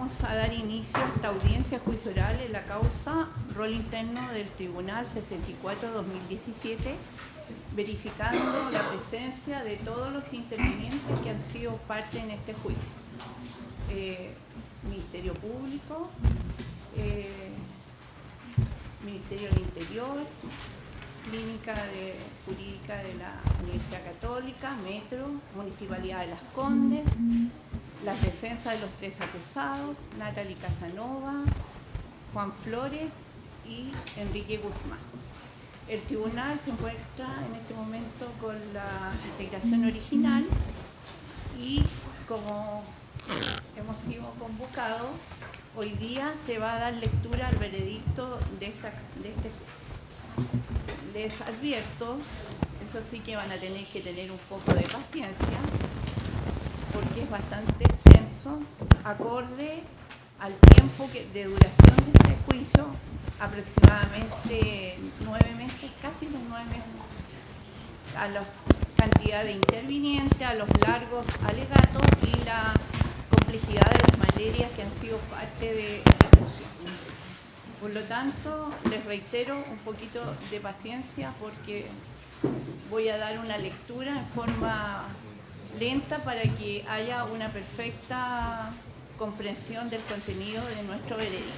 vamos a dar inicio a esta audiencia juicio oral en la causa rol interno del Tribunal 64-2017, verificando la presencia de todos los intervinientes que han sido parte en este juicio. Ministerio Público, Ministerio del Interior, Clínica Jurídica de la Universidad Católica, Metro, Municipalidad de Las Condes, las defensas de los tres acusados, Natalie Casanova, Juan Flores y Enrique Guzmán. El tribunal se encuentra en este momento con la integración original y como hemos sido convocados, hoy día se va a dar lectura al veredicto de este juicio. Les advierto, eso sí que van a tener que tener un poco de paciencia, porque es bastante extenso, acorde al tiempo de duración de este juicio, aproximadamente 9 meses, casi los 9 meses, a la cantidad de intervinientes, a los largos alegatos y la complejidad de las materias que han sido parte de ejecución. Por lo tanto, les reitero un poquito de paciencia porque voy a dar una lectura en forma lenta para que haya una perfecta comprensión del contenido de nuestro veredicto.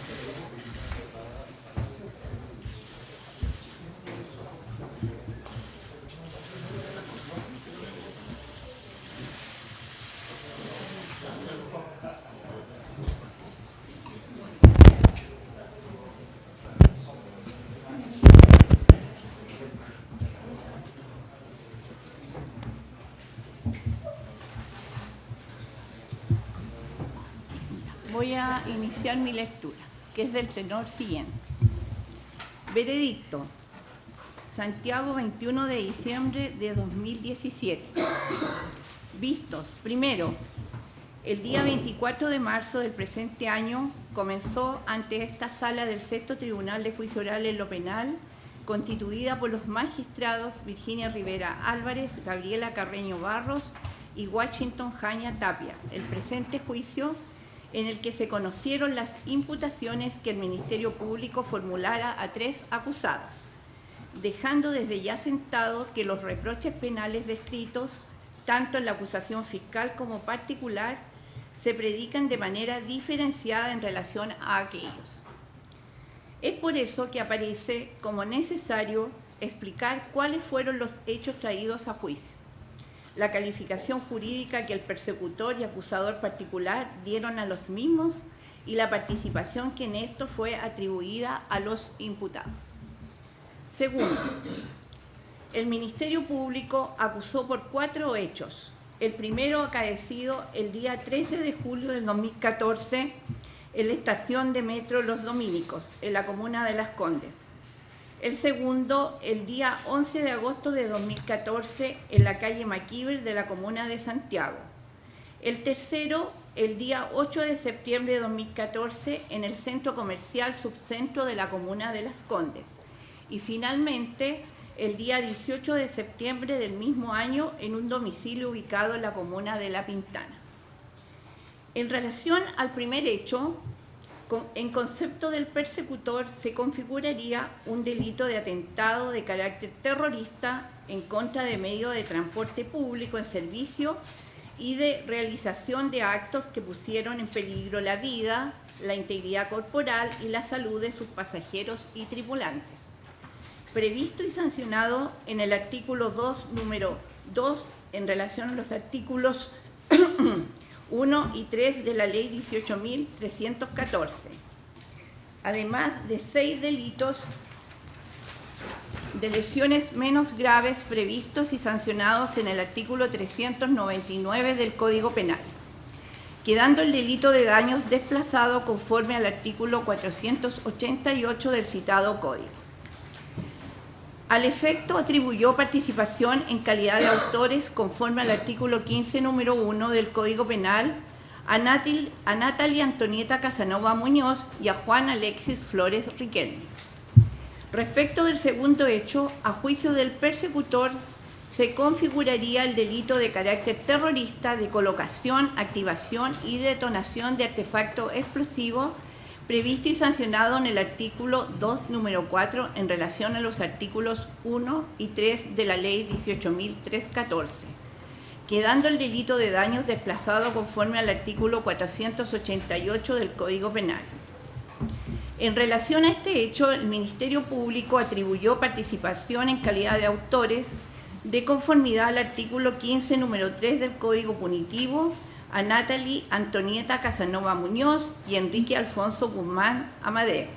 Voy a iniciar mi lectura, que es del tenor siguiente. Veredicto. Santiago, 21 de diciembre de 2017. Vistos. Primero, el día 24 de marzo del presente año comenzó ante esta sala del Sexto Tribunal de Juicio Oral en lo Penal, constituida por los magistrados Virginia Rivera Álvarez, Gabriela Carreño Barros y Washington Jaña Tapia, el presente juicio en el que se conocieron las imputaciones que el Ministerio Público formulara a 3 acusados, dejando desde ya sentado que los reproches penales descritos, tanto en la acusación fiscal como particular, se predican de manera diferenciada en relación a aquellos. Es por eso que aparece como necesario explicar cuáles fueron los hechos traídos a juicio, la calificación jurídica que el persecutor y acusador particular dieron a los mismos y la participación que en esto fue atribuida a los imputados. Segundo, el Ministerio Público acusó por 4 hechos. El primero acaecido el día 13 de julio del 2014 en la estación de metro Los Dominicos, en la comuna de Las Condes. El segundo, el día 11 de agosto de 2014, en la calle Maquíver de la comuna de Santiago. El tercero, el día 8 de septiembre de 2014, en el centro comercial Subcentro de la comuna de Las Condes. Y finalmente, el día 18 de septiembre del mismo año, en un domicilio ubicado en la comuna de La Pintana. En relación al primer hecho, en concepto del persecutor se configuraría un delito de atentado de carácter terrorista en contra de medio de transporte público en servicio y de realización de actos que pusieron en peligro la vida, la integridad corporal y la salud de sus pasajeros y tripulantes. Previsto y sancionado en el artículo 2, número 2, en relación a los artículos 1 y 3 de la Ley 18.314, además de 6 delitos de lesiones menos graves previstos y sancionados en el artículo 399 del Código Penal, quedando el delito de daños desplazado conforme al artículo 488 del citado Código. Al efecto, atribuyó participación en calidad de autores conforme al artículo 15, número 1 del Código Penal a Natalie Antonieta Casanova Muñoz y a Juan Alexis Flores Riquelme. Respecto del segundo hecho, a juicio del persecutor, se configuraría el delito de carácter terrorista de colocación, activación y detonación de artefacto explosivo previsto y sancionado en el artículo 2, número 4, en relación a los artículos 1 y 3 de la Ley 18.314, quedando el delito de daños desplazado conforme al artículo 488 del Código Penal. En relación a este hecho, el Ministerio Público atribuyó participación en calidad de autores de conformidad al artículo 15, número 3 del Código Punitivo a Natalie Antonieta Casanova Muñoz y Enrique Alfonso Guzmán Amadeo,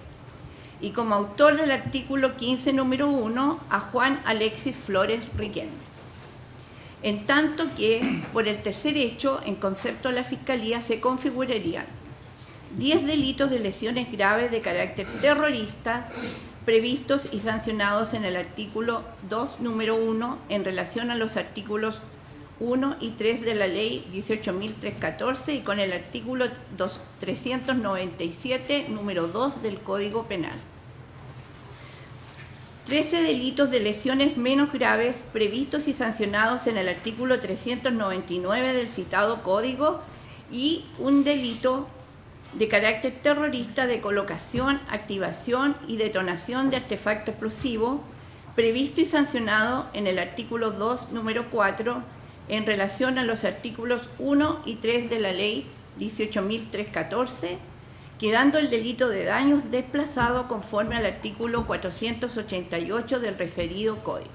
y como autor del artículo 15, número 1, a Juan Alexis Flores Riquelme. En tanto que, por el tercer hecho, en concepto de la Fiscalía, se configurarían 10 delitos de lesiones graves de carácter terrorista previstos y sancionados en el artículo 2, número 1, en relación a los artículos 1 y 3 de la Ley 18.314 y con el artículo 397, número 2 del Código Penal. 13 delitos de lesiones menos graves previstos y sancionados en el artículo 399 del citado Código y un delito de carácter terrorista de colocación, activación y detonación de artefacto explosivo previsto y sancionado en el artículo 2, número 4, en relación a los artículos 1 y 3 de la Ley 18.314, quedando el delito de daños desplazado conforme al artículo 488 del referido Código.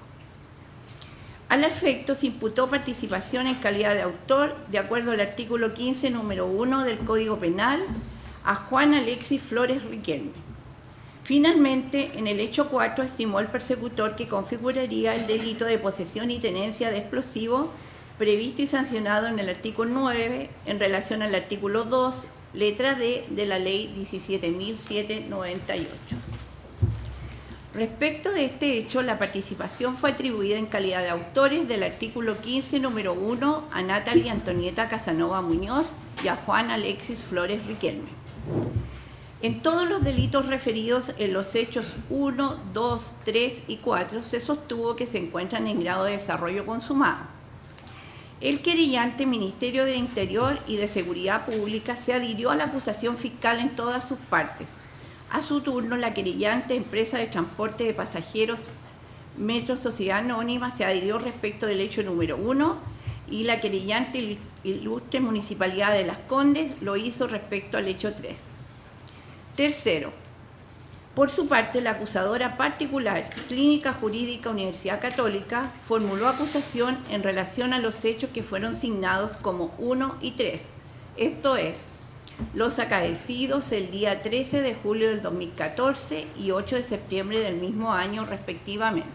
Al efecto, se imputó participación en calidad de autor, de acuerdo al artículo 15, número 1 del Código Penal, a Juan Alexis Flores Riquelme. Finalmente, en el hecho 4, estimó el persecutor que configuraría el delito de posesión y tenencia de explosivo previsto y sancionado en el artículo 9 en relación al artículo 2, letra D de la Ley 17.798. Respecto de este hecho, la participación fue atribuida en calidad de autores del artículo 15, número 1, a Natalie Antonieta Casanova Muñoz y a Juan Alexis Flores Riquelme. En todos los delitos referidos en los hechos 1, 2, 3 y 4 se sostuvo que se encuentran en grado de desarrollo consumado. El querellante, Ministerio de Interior y de Seguridad Pública, se adhirió a la acusación fiscal en todas sus partes. A su turno, la querellante, Empresa de Transporte de Pasajeros Metro Sociedad Anónima, se adhirió respecto del hecho número 1 y la querellante, Ilustre Municipalidad de Las Condes, lo hizo respecto al hecho 3. Tercero, por su parte, la acusadora particular, Clínica Jurídica Universidad Católica, formuló acusación en relación a los hechos que fueron signados como 1 y 3, esto es, los acaecidos el día 13 de julio del 2014 y 8 de septiembre del mismo año, respectivamente.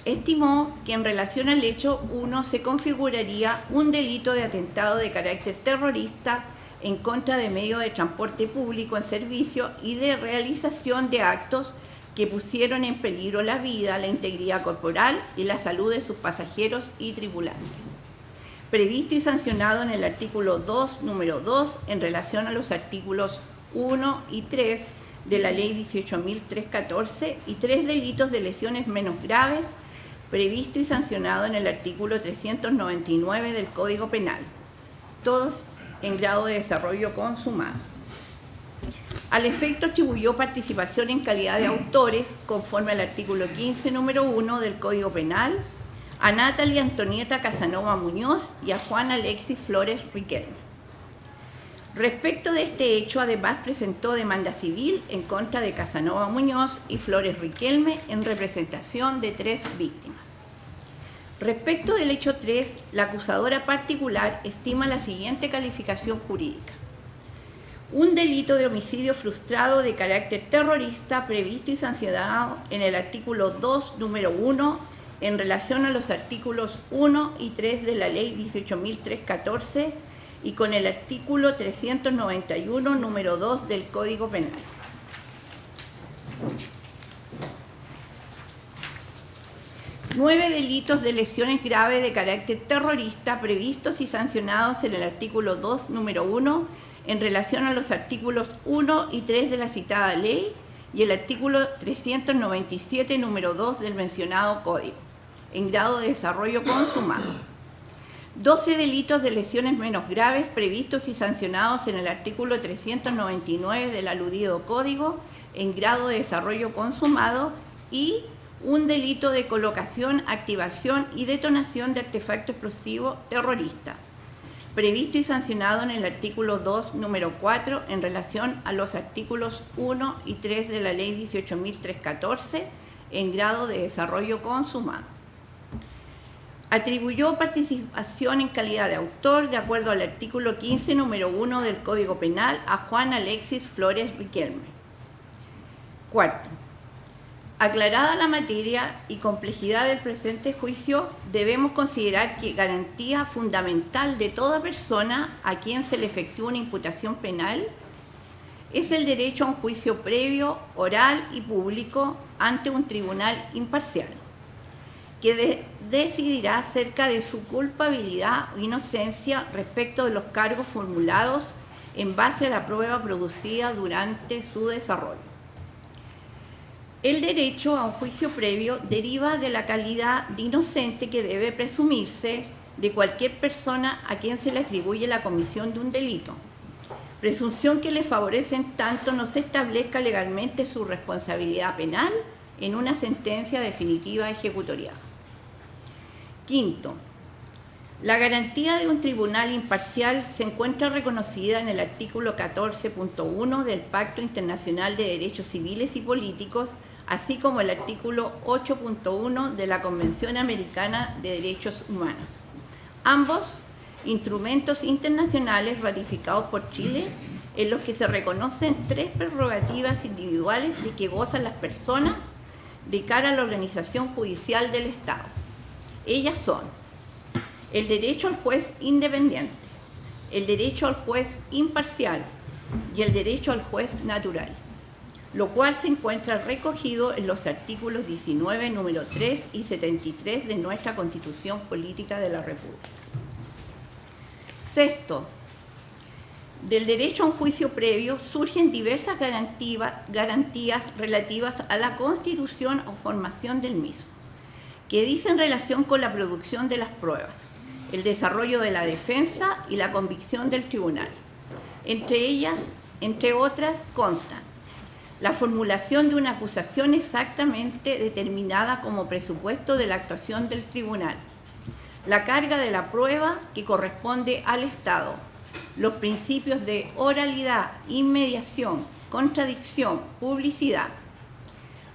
Estimó que en relación al hecho 1 se configuraría un delito de atentado de carácter terrorista en contra de medios de transporte público en servicio y de realización de actos que pusieron en peligro la vida, la integridad corporal y la salud de sus pasajeros y tripulantes, previsto y sancionado en el artículo 2, número 2, en relación a los artículos 1 y 3 de la Ley 18.314 y 3 delitos de lesiones menos graves, previsto y sancionado en el artículo 399 del Código Penal, todos en grado de desarrollo consumado. Al efecto, atribuyó participación en calidad de autores, conforme al artículo 15, número 1 del Código Penal, a Natalie Antonieta Casanova Muñoz y a Juan Alexis Flores Riquelme. Respecto de este hecho, además presentó demanda civil en contra de Casanova Muñoz y Flores Riquelme en representación de 3 víctimas. Respecto del hecho 3, la acusadora particular estima la siguiente calificación jurídica. Un delito de homicidio frustrado de carácter terrorista previsto y sancionado en el artículo 2, número 1, en relación a los artículos 1 y 3 de la Ley 18.314 y con el artículo 391, número 2 del Código Penal. Nueve delitos de lesiones graves de carácter terrorista previstos y sancionados en el artículo 2, número 1, en relación a los artículos 1 y 3 de la citada ley y el artículo 397, número 2 del mencionado Código. en grado de desarrollo consumado. 12 delitos de lesiones menos graves previstos y sancionados en el artículo 399 del aludido Código en grado de desarrollo consumado y un delito de colocación, activación y detonación de artefacto explosivo terrorista, previsto y sancionado en el artículo 2, número 4, en relación a los artículos 1 y 3 de la Ley 18.314, en grado de desarrollo consumado. Atribuyó participación en calidad de autor, de acuerdo al artículo 15, número 1 del Código Penal, a Juan Alexis Flores Riquelme. Cuarto, aclarada la materia y complejidad del presente juicio, debemos considerar que garantía fundamental de toda persona a quien se le efectúa una imputación penal es el derecho a un juicio previo, oral y público ante un tribunal imparcial, que decidirá acerca de su culpabilidad o inocencia respecto de los cargos formulados en base a la prueba producida durante su desarrollo. El derecho a un juicio previo deriva de la calidad de inocente que debe presumirse de cualquier persona a quien se le atribuye la comisión de un delito, presunción que le favorece en tanto no se establezca legalmente su responsabilidad penal en una sentencia definitiva ejecutoriada. Quinto, la garantía de un tribunal imparcial se encuentra reconocida en el artículo 14.1 del Pacto Internacional de Derechos Civiles y Políticos, así como el artículo 8.1 de la Convención Americana de Derechos Humanos. Ambos instrumentos internacionales ratificados por Chile, en los que se reconocen 3 prerrogativas individuales de que gozan las personas de cara a la organización judicial del Estado. Ellas son el derecho al juez independiente, el derecho al juez imparcial y el derecho al juez natural, lo cual se encuentra recogido en los artículos 19, número 3 y 73 de nuestra Constitución Política de la República. Sexto, del derecho a un juicio previo surgen diversas garantías relativas a la constitución o formación del mismo, que dicen relación con la producción de las pruebas, el desarrollo de la defensa y la convicción del tribunal. Entre otras, constan la formulación de una acusación exactamente determinada como presupuesto de la actuación del tribunal, la carga de la prueba que corresponde al Estado, los principios de oralidad, inmediación, contradicción, publicidad,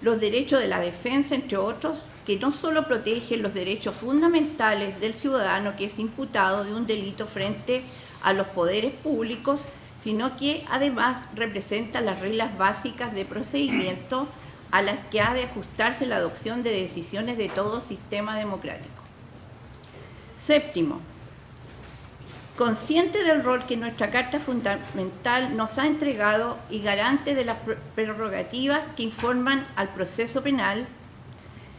los derechos de la defensa, entre otros, que no solo protegen los derechos fundamentales del ciudadano que es imputado de un delito frente a los poderes públicos, sino que además representan las reglas básicas de procedimiento a las que ha de ajustarse la adopción de decisiones de todo sistema democrático. Séptimo, consciente del rol que nuestra Carta Fundamental nos ha entregado y garante de las prerrogativas que informan al proceso penal,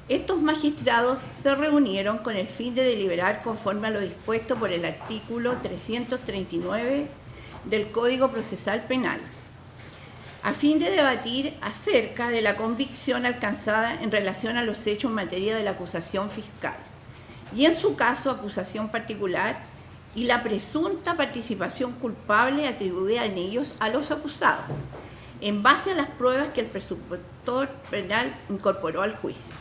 estos magistrados se reunieron con el fin de deliberar conforme a lo dispuesto por el artículo 339 del Código Procesal Penal, a fin de debatir acerca de la convicción alcanzada en relación a los hechos en materia de la acusación fiscal y, en su caso, acusación particular, y la presunta participación culpable atribuida en ellos a los acusados, en base a las pruebas que el presupuestor penal incorporó al juicio.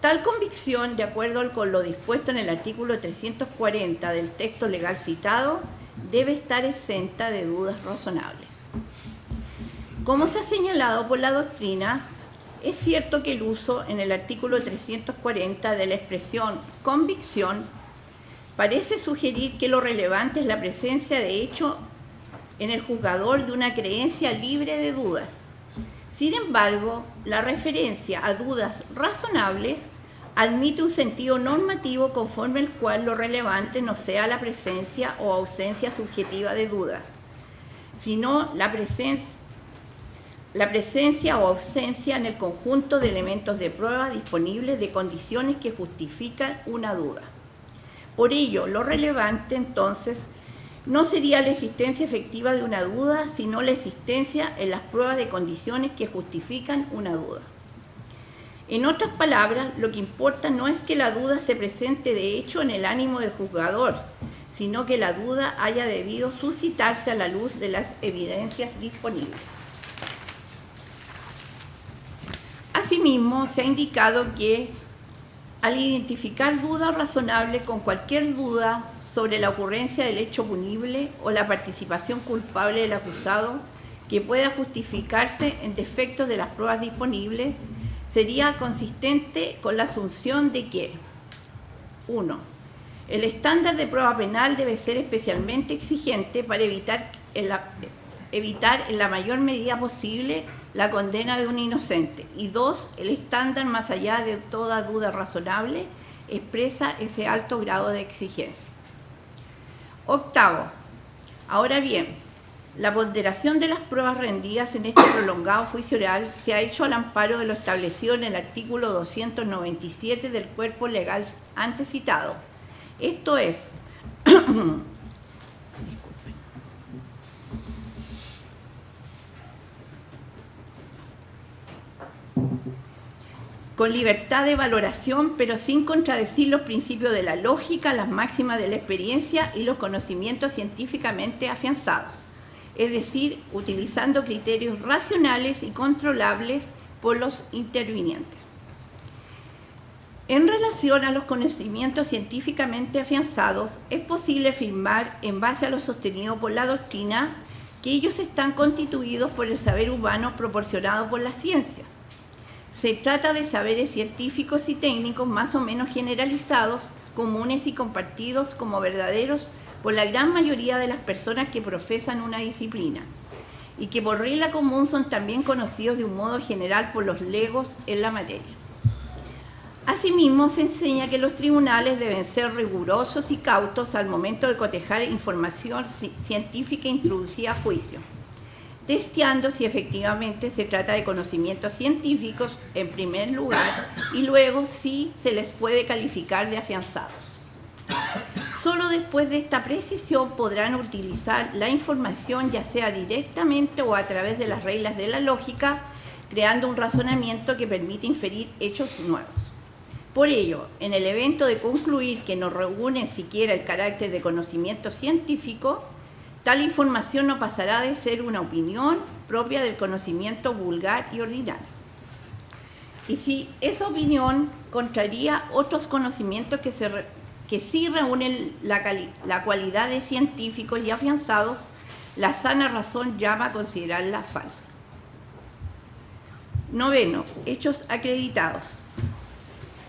Tal convicción, de acuerdo con lo dispuesto en el artículo 340 del texto legal citado, debe estar exenta de dudas razonables. Como se ha señalado por la doctrina, es cierto que el uso en el artículo 340 de la expresión convicción parece sugerir que lo relevante es la presencia de hecho en el juzgador de una creencia libre de dudas. Sin embargo, la referencia a dudas razonables admite un sentido normativo conforme el cual lo relevante no sea la presencia o ausencia subjetiva de dudas, sino la presencia o ausencia en el conjunto de elementos de prueba disponibles de condiciones que justifican una duda. Por ello, lo relevante entonces no sería la existencia efectiva de una duda, sino la existencia en las pruebas de condiciones que justifican una duda. En otras palabras, lo que importa no es que la duda se presente de hecho en el ánimo del juzgador, sino que la duda haya debido suscitarse a la luz de las evidencias disponibles. Asimismo, se ha indicado que al identificar duda razonable con cualquier duda sobre la ocurrencia del hecho punible o la participación culpable del acusado que pueda justificarse en defectos de las pruebas disponibles, sería consistente con la asunción de que 1. El estándar de prueba penal debe ser especialmente exigente para evitar en la mayor medida posible la condena de un inocente. Y 2. El estándar, más allá de toda duda razonable, expresa ese alto grado de exigencia. Octavo. Ahora bien, la ponderación de las pruebas rendidas en este prolongado juicio oral se ha hecho al amparo de lo establecido en el artículo 297 del cuerpo legal antes citado. Esto es, con libertad de valoración, pero sin contradecir los principios de la lógica, las máximas de la experiencia y los conocimientos científicamente afianzados, es decir, utilizando criterios racionales y controlables por los intervinientes. En relación a los conocimientos científicamente afianzados, es posible afirmar, en base a lo sostenido por la doctrina, que ellos están constituidos por el saber humano proporcionado por la ciencia. Se trata de saberes científicos y técnicos más o menos generalizados, comunes y compartidos como verdaderos por la gran mayoría de las personas que profesan una disciplina, y que por regla común son también conocidos de un modo general por los legos en la materia. Asimismo, se enseña que los tribunales deben ser rigurosos y cautos al momento de cotejar información científica introducida a juicio, testeando si efectivamente se trata de conocimientos científicos en primer lugar y luego si se les puede calificar de afianzados. Solo después de esta precisión podrán utilizar la información, ya sea directamente o a través de las reglas de la lógica, creando un razonamiento que permite inferir hechos nuevos. Por ello, en el evento de concluir que no reúne siquiera el carácter de conocimiento científico, tal información no pasará de ser una opinión propia del conocimiento vulgar y ordinario. Y si esa opinión contraría otros conocimientos que sí reúnen la cualidad de científicos y afianzados, la sana razón llama a considerarla falsa. Noveno, hechos acreditados.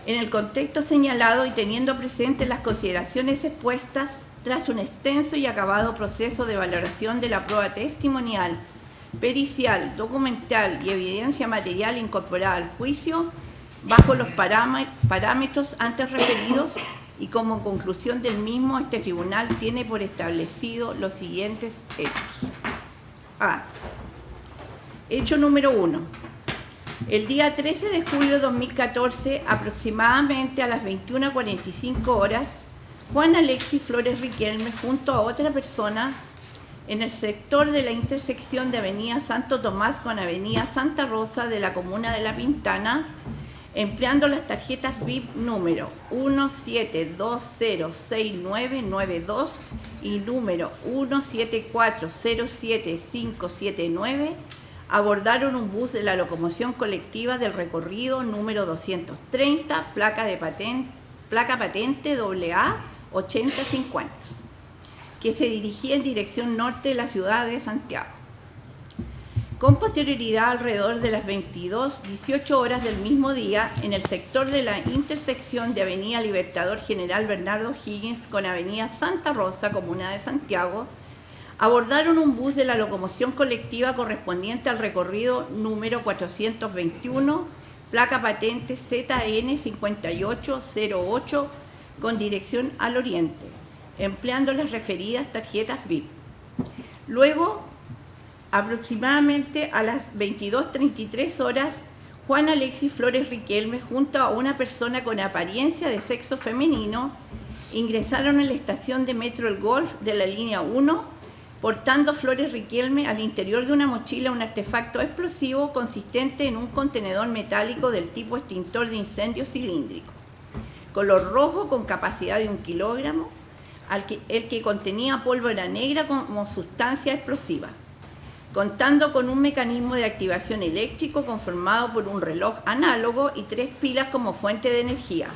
En el contexto señalado y teniendo presentes las consideraciones expuestas, tras un extenso y acabado proceso de valoración de la prueba testimonial, pericial, documental y evidencia material incorporada al juicio, bajo los parámetros antes referidos y como conclusión del mismo, este tribunal tiene por establecido los siguientes hechos. A. Hecho número 1. El día 13 de julio de 2014, aproximadamente a las 21:45 horas, Juan Alexis Flores Riquelme, junto a otra persona, en el sector de la intersección de Avenida Santo Tomás con Avenida Santa Rosa de la comuna de La Pintana, empleando las tarjetas VIP número 17206992 y número 17407579, abordaron un bus de la locomoción colectiva del recorrido número 230, placa patente AA 8050, que se dirigía en dirección norte de la ciudad de Santiago. Con posterioridad, alrededor de las 22:18 horas del mismo día, en el sector de la intersección de Avenida Libertador General Bernardo Higgins con Avenida Santa Rosa, comuna de Santiago, abordaron un bus de la locomoción colectiva correspondiente al recorrido número 421, placa patente ZN 5808, con dirección al oriente, empleando las referidas tarjetas VIP. Luego, aproximadamente a las 22:33 horas, Juan Alexis Flores Riquelme, junto a una persona con apariencia de sexo femenino, ingresaron en la estación de Metro El Golf de la línea 1 portando flores Riquelme al interior de una mochila un artefacto explosivo consistente en un contenedor metálico del tipo extintor de incendios cilíndrico, color rojo con capacidad de 1 kilogramo, el que contenía pólvora negra como sustancia explosiva, contando con un mecanismo de activación eléctrico conformado por un reloj análogo y 3 pilas como fuente de energía,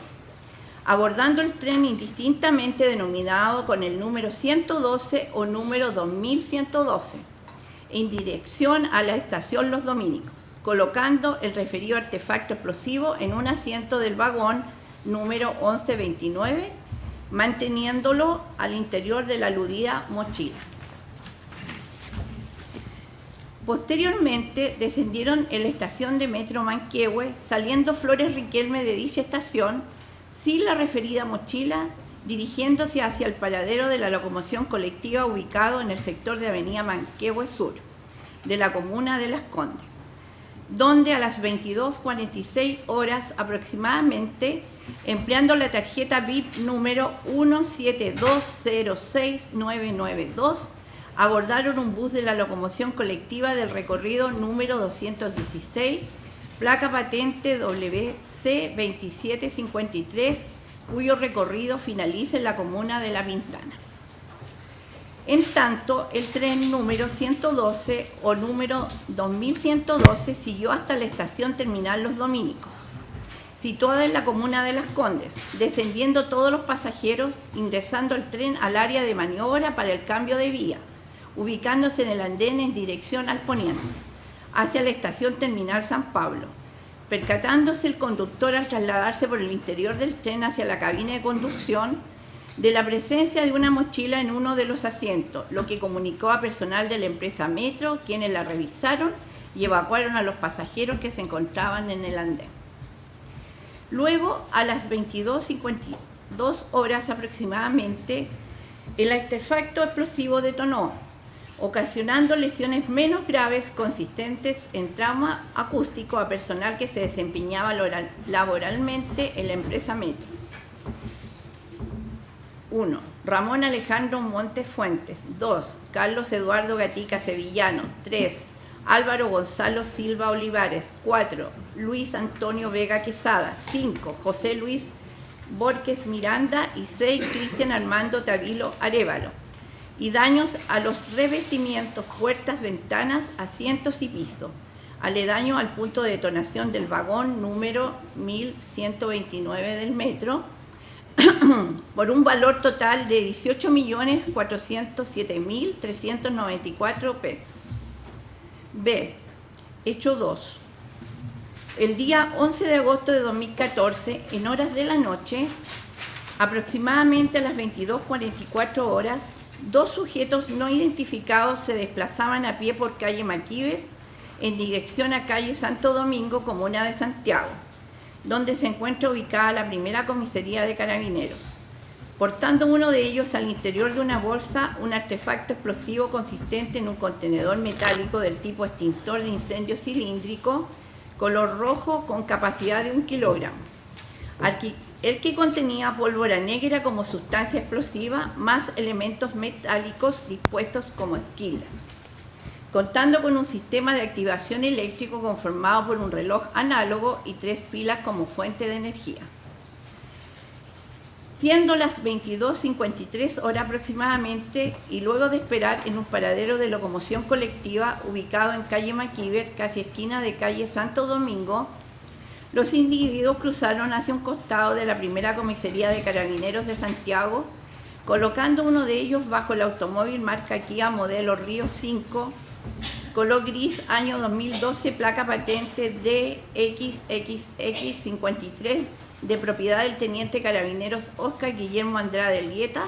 abordando el tren indistintamente denominado con el número 112 o número 2112, en dirección a la estación Los Dominicos, colocando el referido artefacto explosivo en un asiento del vagón número 1129, manteniéndolo al interior de la aludida mochila. Posteriormente descendieron en la estación de Metro Manquehue, saliendo flores Riquelme de dicha estación sin la referida mochila, dirigiéndose hacia el paradero de la locomoción colectiva ubicado en el sector de Avenida Manquehue Sur, de la comuna de Las Condes, donde a las 22:46 horas aproximadamente, empleando la tarjeta VIP número 172069992, abordaron un bus de la locomoción colectiva del recorrido número 216, placa patente WC2753, cuyo recorrido finaliza en la comuna de La Pintana. En tanto, el tren número 112 o número 2112 siguió hasta la estación terminal Los Dominicos, situada en la comuna de Las Condes, descendiendo todos los pasajeros, ingresando el tren al área de maniobra para el cambio de vía, ubicándose en el andén en dirección al poniente, hacia la estación terminal San Pablo, percatándose el conductor al trasladarse por el interior del tren hacia la cabina de conducción de la presencia de una mochila en uno de los asientos, lo que comunicó a personal de la empresa Metro, quienes la revisaron y evacuaron a los pasajeros que se encontraban en el andén. Luego, a las 22:52 horas aproximadamente, el artefacto explosivo detonó, ocasionando lesiones menos graves consistentes en trauma acústico a personal que se desempeñaba laboralmente en la empresa Metro. 1. Ramón Alejandro Montes Fuentes. 2. Carlos Eduardo Gatica Sevillano. 3. Álvaro Gonzalo Silva Olivares. 4. Luis Antonio Vega Quesada. 5. José Luis Borges Miranda. Y 6. Cristian Armando Tavilo Arévalo. Y daños a los revestimientos, puertas, ventanas, asientos y piso, aledaño al punto de detonación del vagón número 1129 del metro, por un valor total de 18.407.394 pesos. B. Hecho 2. El día 11 de agosto de 2014, en horas de la noche, aproximadamente a las 22:44 horas, 2 sujetos no identificados se desplazaban a pie por calle Maquiver en dirección a calle Santo Domingo, comuna de Santiago, donde se encuentra ubicada la primera comisaría de Carabineros, portando uno de ellos al interior de una bolsa un artefacto explosivo consistente en un contenedor metálico del tipo extintor de incendio cilíndrico, color rojo con capacidad de 1 kilogramo, el que contenía pólvora negra como sustancia explosiva, más elementos metálicos dispuestos como esquilas, contando con un sistema de activación eléctrico conformado por un reloj análogo y 3 pilas como fuente de energía. Siendo las 22:53 horas aproximadamente, y luego de esperar en un paradero de locomoción colectiva ubicado en calle Maquiver, casi esquina de calle Santo Domingo, los individuos cruzaron hacia un costado de la primera comisaría de Carabineros de Santiago, colocando uno de ellos bajo el automóvil marca Kia modelo Río 5, color gris, año 2012, placa patente DXXX53, de propiedad del teniente Carabineros Óscar Guillermo Andrade Elgueta,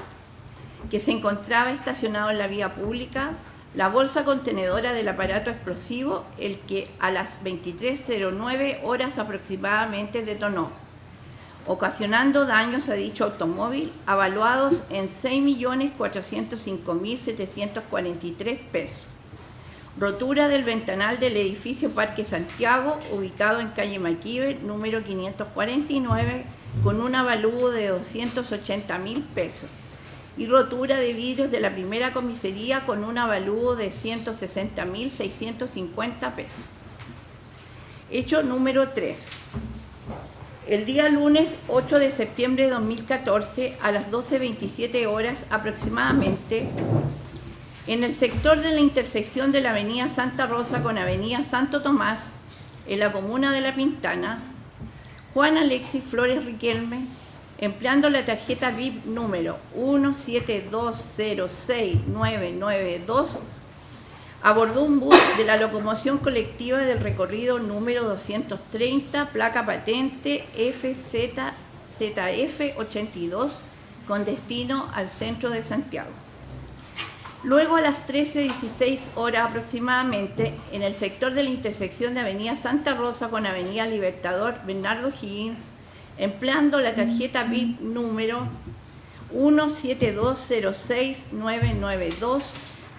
que se encontraba estacionado en la vía pública, la bolsa contenedora del aparato explosivo, el que a las 23:09 horas aproximadamente detonó, ocasionando daños a dicho automóvil avaluados en 6.405.743 pesos. Rotura del ventanal del edificio Parque Santiago, ubicado en calle Maquiver, número 549, con un avalúo de 280.000 pesos. y rotura de vidrios de la primera comisaría con un avalúo de 160.650 pesos. Hecho número 3. El día lunes 8 de septiembre de 2014, a las 12:27 horas aproximadamente, en el sector de la intersección de la avenida Santa Rosa con avenida Santo Tomás, en la comuna de La Pintana, Juan Alexis Flores Riquelme, empleando la tarjeta VIP número 172069992, abordó un bus de la locomoción colectiva del recorrido número 230, placa patente FZZF82, con destino al centro de Santiago. Luego, a las 13:16 horas aproximadamente, en el sector de la intersección de avenida Santa Rosa con avenida Libertador Bernardo Higgins, empleando la tarjeta VIP número 172069992,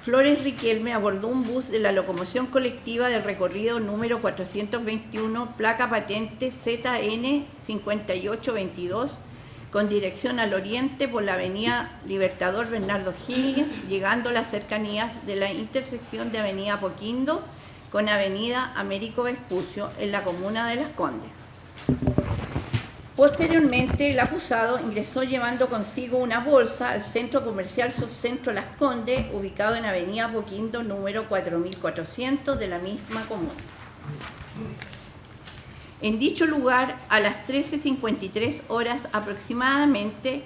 Flores Riquelme abordó un bus de la locomoción colectiva del recorrido número 421, placa patente ZN5822, con dirección al oriente por la avenida Libertador Bernardo Higgins, llegando a las cercanías de la intersección de avenida Apoquindo con avenida Américo Vespucio en la comuna de Las Condes. Posteriormente, el acusado ingresó llevando consigo una bolsa al centro comercial Subcentro Las Condes, ubicado en avenida Apoquindo número 4400 de la misma comuna. En dicho lugar, a las 13:53 horas aproximadamente,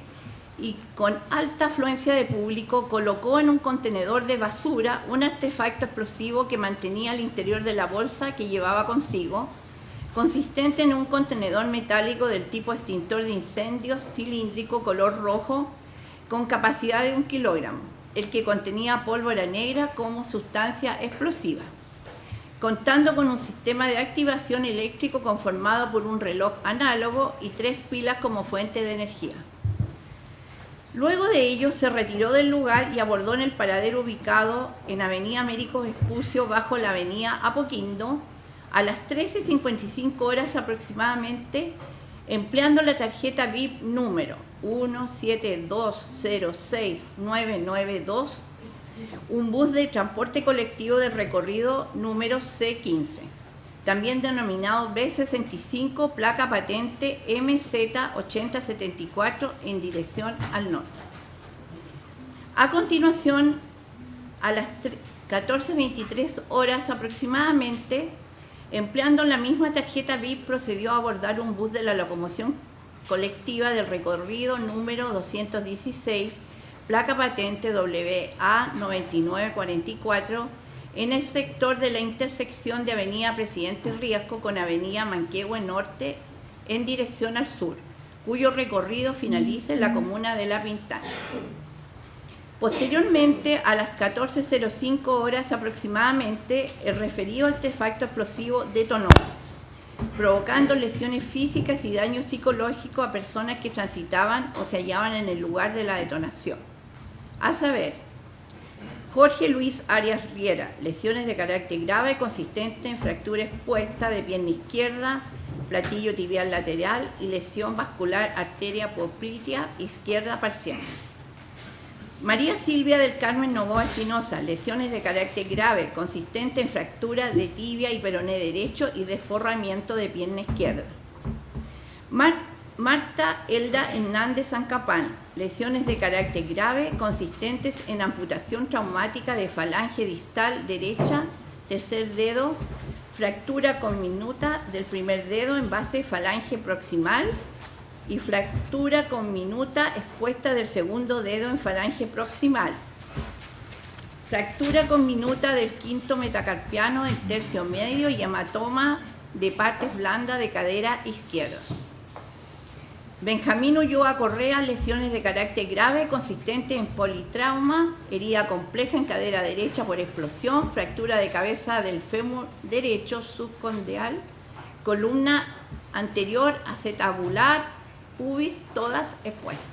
y con alta afluencia de público, colocó en un contenedor de basura un artefacto explosivo que mantenía al interior de la bolsa que llevaba consigo, consistente en un contenedor metálico del tipo extintor de incendios cilíndrico color rojo con capacidad de 1 kilogramo, el que contenía pólvora negra como sustancia explosiva, contando con un sistema de activación eléctrico conformado por un reloj análogo y 3 pilas como fuente de energía. Luego de ello se retiró del lugar y abordó en el paradero ubicado en avenida Américo Vespucio bajo la avenida Apoquindo, a las 13:55 horas aproximadamente, empleando la tarjeta VIP número 172069992, un bus de transporte colectivo del recorrido número C15, también denominado B65, placa patente MZ8074, en dirección al norte. A continuación, a las 14:23 horas aproximadamente, empleando la misma tarjeta VIP, procedió a abordar un bus de la locomoción colectiva del recorrido número 216, placa patente WA9944, en el sector de la intersección de avenida Presidente Riesco con avenida Manquehue Norte en dirección al sur, cuyo recorrido finaliza en la comuna de La Pintana. Posteriormente, a las 14:05 horas aproximadamente, el referido artefacto explosivo detonó, provocando lesiones físicas y daño psicológico a personas que transitaban o se hallaban en el lugar de la detonación. A saber, Jorge Luis Arias Riera, lesiones de carácter grave consistente en fractura expuesta de pierna izquierda, platillo tibial lateral y lesión vascular arteria poplitea izquierda parcial. María Silvia del Carmen Novoa Espinosa, lesiones de carácter grave consistente en fractura de tibia y peroné derecho y desforramiento de pierna izquierda. Marta Elda Hernández Zancapán, lesiones de carácter grave consistentes en amputación traumática de falange distal derecha, tercer dedo, fractura conminuta del primer dedo en base falange proximal y fractura conminuta expuesta del segundo dedo en falange proximal. Fractura conminuta del quinto metacarpiano del tercio medio y hematoma de partes blandas de cadera izquierda. Benjamín Ulloa Correa, lesiones de carácter grave consistente en politrauma, herida compleja en cadera derecha por explosión, fractura de cabeza del fémur derecho subcondial, columna anterior acetabular, pubis, todas expuestas.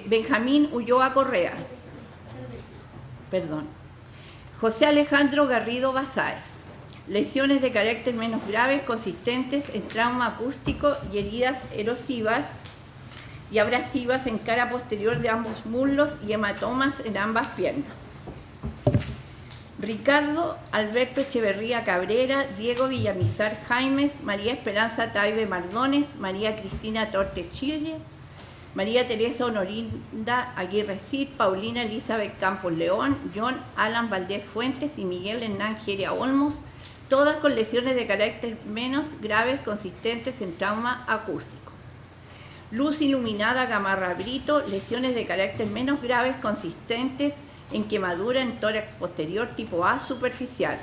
Benjamín Ulloa Correa. José Alejandro Garrido Basáez. Lesiones de carácter menos graves consistentes en trauma acústico y heridas erosivas y abrasivas en cara posterior de ambos muslos y hematomas en ambas piernas. Ricardo Alberto Echeverría Cabrera, Diego Villamizar Jaimes, María Esperanza Taibe Mardones, María Cristina Torte Chile, María Teresa Honorinda Aguirre Cid, Paulina Elizabeth Campos León, John Alan Valdés Fuentes y Miguel Hernán Geria Olmos, todas con lesiones de carácter menos graves consistentes en trauma acústico. Luz Iluminada Gamarra Brito, lesiones de carácter menos graves consistentes en quemadura en tórax posterior tipo A superficial.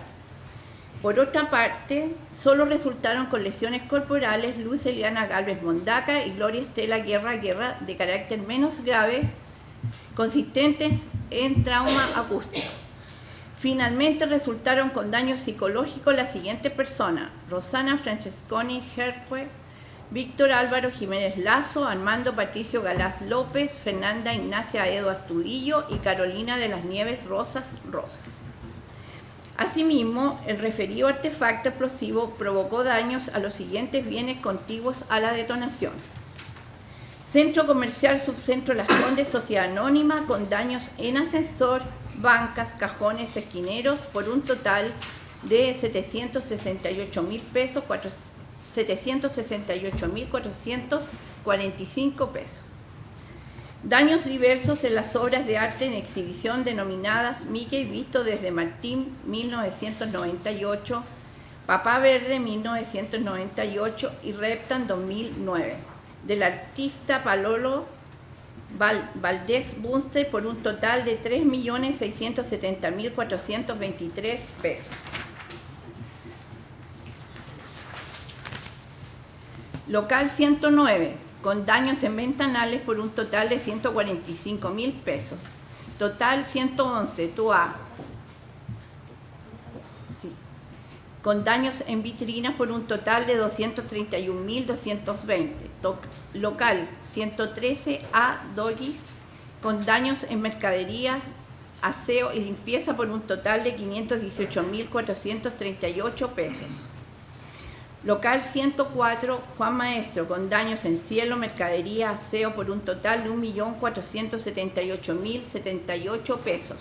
Por otra parte, solo resultaron con lesiones corporales Luz Eliana Galvez Mondaca y Gloria Estela Guerra de carácter menos graves consistentes en trauma acústico. Finalmente resultaron con daño psicológico las siguientes personas: Rosana Francesconi Hercue, Víctor Álvaro Jiménez Lazo, Armando Patricio Galás López, Fernanda Ignacia Edo Astudillo y Carolina de las Nieves Rosas. Asimismo, el referido artefacto explosivo provocó daños a los siguientes bienes contiguos a la detonación: Centro Comercial Subcentro Las Condes, Sociedad Anónima, con daños en ascensor, bancas, cajones, esquineros, por un total de 768.000 pesos, 768.445 pesos. Daños diversos en las obras de arte en exhibición denominadas Mickey Visto desde Martín 1998, Papá Verde 1998 y Reptan 2009, del artista Palolo Valdés Bunster, por un total de 3.670.423 pesos. Local 109, con daños en ventanales por un total de 145.000 pesos. Total 111, TUA, con daños en vitrinas por un total de 231.220. Local 113, A, Doggies, con daños en mercaderías, aseo y limpieza por un total de 518.438 pesos. Local 104, Juan Maestro, con daños en cielo, mercadería, aseo por un total de 1.478.078 pesos.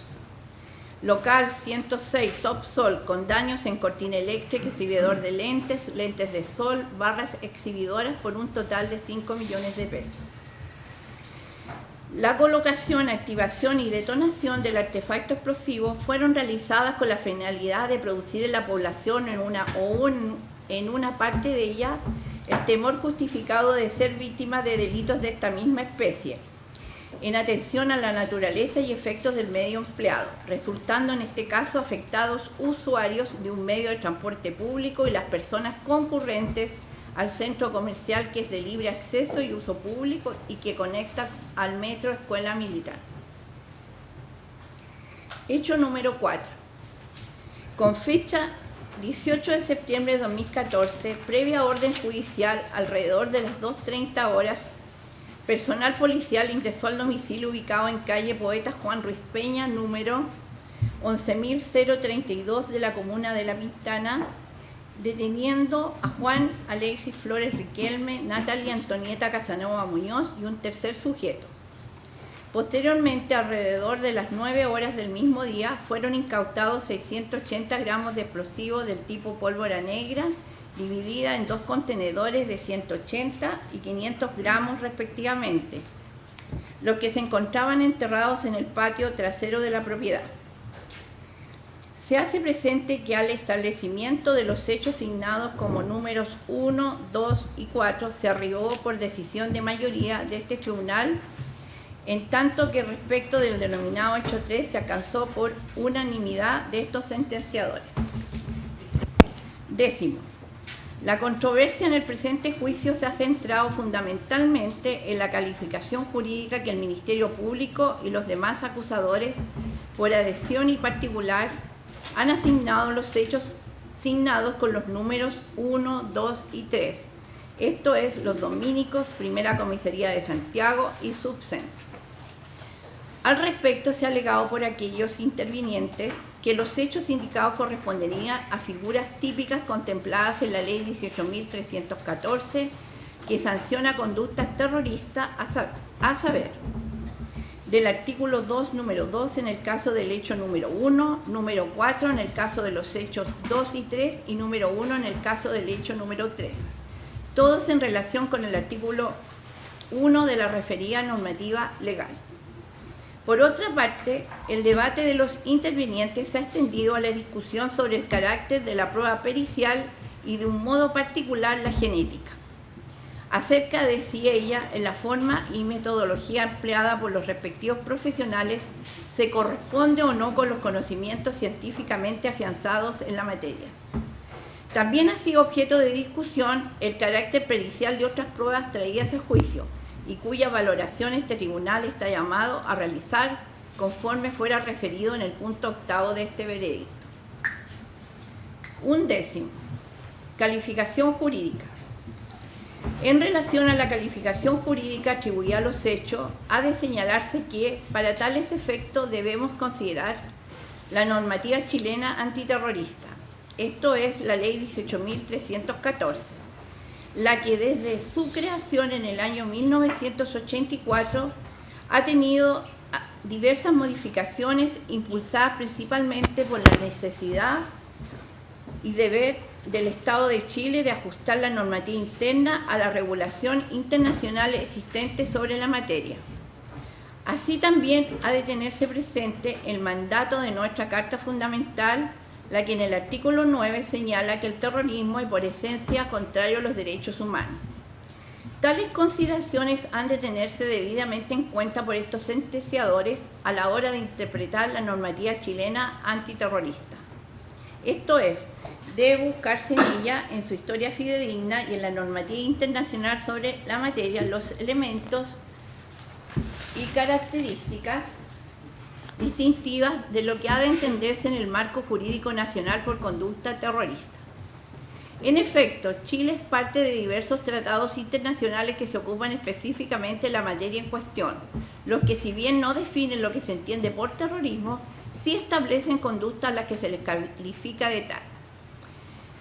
Local 106, Top Sol, con daños en cortina eléctrica, exhibidor de lentes, lentes de sol, barras exhibidoras por un total de 5 millones de pesos. La colocación, activación y detonación del artefacto explosivo fueron realizadas con la finalidad de producir en la población en una parte de ella el temor justificado de ser víctima de delitos de esta misma especie, en atención a la naturaleza y efectos del medio empleado, resultando en este caso afectados usuarios de un medio de transporte público y las personas concurrentes al centro comercial, que es de libre acceso y uso público y que conecta al Metro Escuela Militar. Hecho número 4. Con fecha 18 de septiembre de 2014, previa orden judicial, alrededor de las 2:30 horas, personal policial ingresó al domicilio ubicado en calle Poeta Juan Ruiz Peña, número 11.032 de la comuna de La Pintana, deteniendo a Juan Alexis Flores Riquelme, Natalia Antonieta Casanova Muñoz y un tercer sujeto. Posteriormente, alrededor de las 9 horas del mismo día, fueron incautados 680 gramos de explosivos del tipo pólvora negra, dividida en 2 contenedores de 180 y 500 gramos respectivamente, los que se encontraban enterrados en el patio trasero de la propiedad. Se hace presente que al establecimiento de los hechos signados como números 1, 2 y 4 se arribó por decisión de mayoría de este tribunal, en tanto que respecto del denominado hecho 3 se alcanzó por unanimidad de estos sentenciadores. 10. La controversia en el presente juicio se ha centrado fundamentalmente en la calificación jurídica que el Ministerio Público y los demás acusadores, por adhesión y particular, han asignado los hechos signados con los números 1, 2 y 3. Esto es, los dominicos, Primera Comisaría de Santiago y Subcentro. Al respecto, se ha alegado por aquellos intervinientes que los hechos indicados corresponderían a figuras típicas contempladas en la Ley 18.314, que sanciona conductas terroristas, a saber, a saber, del artículo 2, número 2 en el caso del hecho número 1, número 4 en el caso de los hechos 2 y 3 y número 1 en el caso del hecho número 3. Todos en relación con el artículo 1 de la referida normativa legal. Por otra parte, el debate de los intervinientes se ha extendido a la discusión sobre el carácter de la prueba pericial y de un modo particular la genética, acerca de si ella, en la forma y metodología empleada por los respectivos profesionales, se corresponde o no con los conocimientos científicamente afianzados en la materia. También ha sido objeto de discusión el carácter pericial de otras pruebas traídas a juicio y cuya valoración este tribunal está llamado a realizar conforme fuera referido en el punto 8º de este veredicto. 11. Calificación jurídica. En relación a la calificación jurídica atribuida a los hechos, ha de señalarse que, para tales efectos, debemos considerar la normativa chilena antiterrorista, esto es la Ley 18.314, la que desde su creación en el año 1984 ha tenido diversas modificaciones impulsadas principalmente por la necesidad y deber del Estado de Chile de ajustar la normativa interna a la regulación internacional existente sobre la materia. Así también ha de tenerse presente el mandato de nuestra Carta Fundamental, la que en el artículo 9 señala que el terrorismo es por esencia contrario a los derechos humanos. Tales consideraciones han de tenerse debidamente en cuenta por estos sentenciadores a la hora de interpretar la normativa chilena antiterrorista. Esto es, debe buscarse en ella, en su historia fidedigna y en la normativa internacional sobre la materia, los elementos y características distintivas de lo que ha de entenderse en el marco jurídico nacional por conducta terrorista. En efecto, Chile es parte de diversos tratados internacionales que se ocupan específicamente de la materia en cuestión, los que, si bien no definen lo que se entiende por terrorismo, sí establecen conductas a las que se les califica de tal.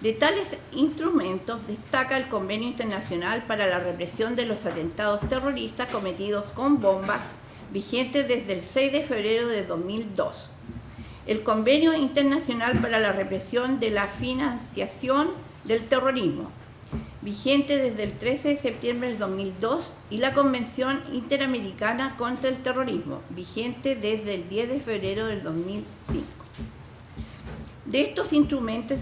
De tales instrumentos destaca el Convenio Internacional para la Represión de los Atentados Terroristas cometidos con bombas, vigente desde el 6 de febrero de 2002. El Convenio Internacional para la Represión de la Financiación del Terrorismo, vigente desde el 13 de septiembre del 2002, y la Convención Interamericana contra el Terrorismo, vigente desde el 10 de febrero del 2005. De estos instrumentos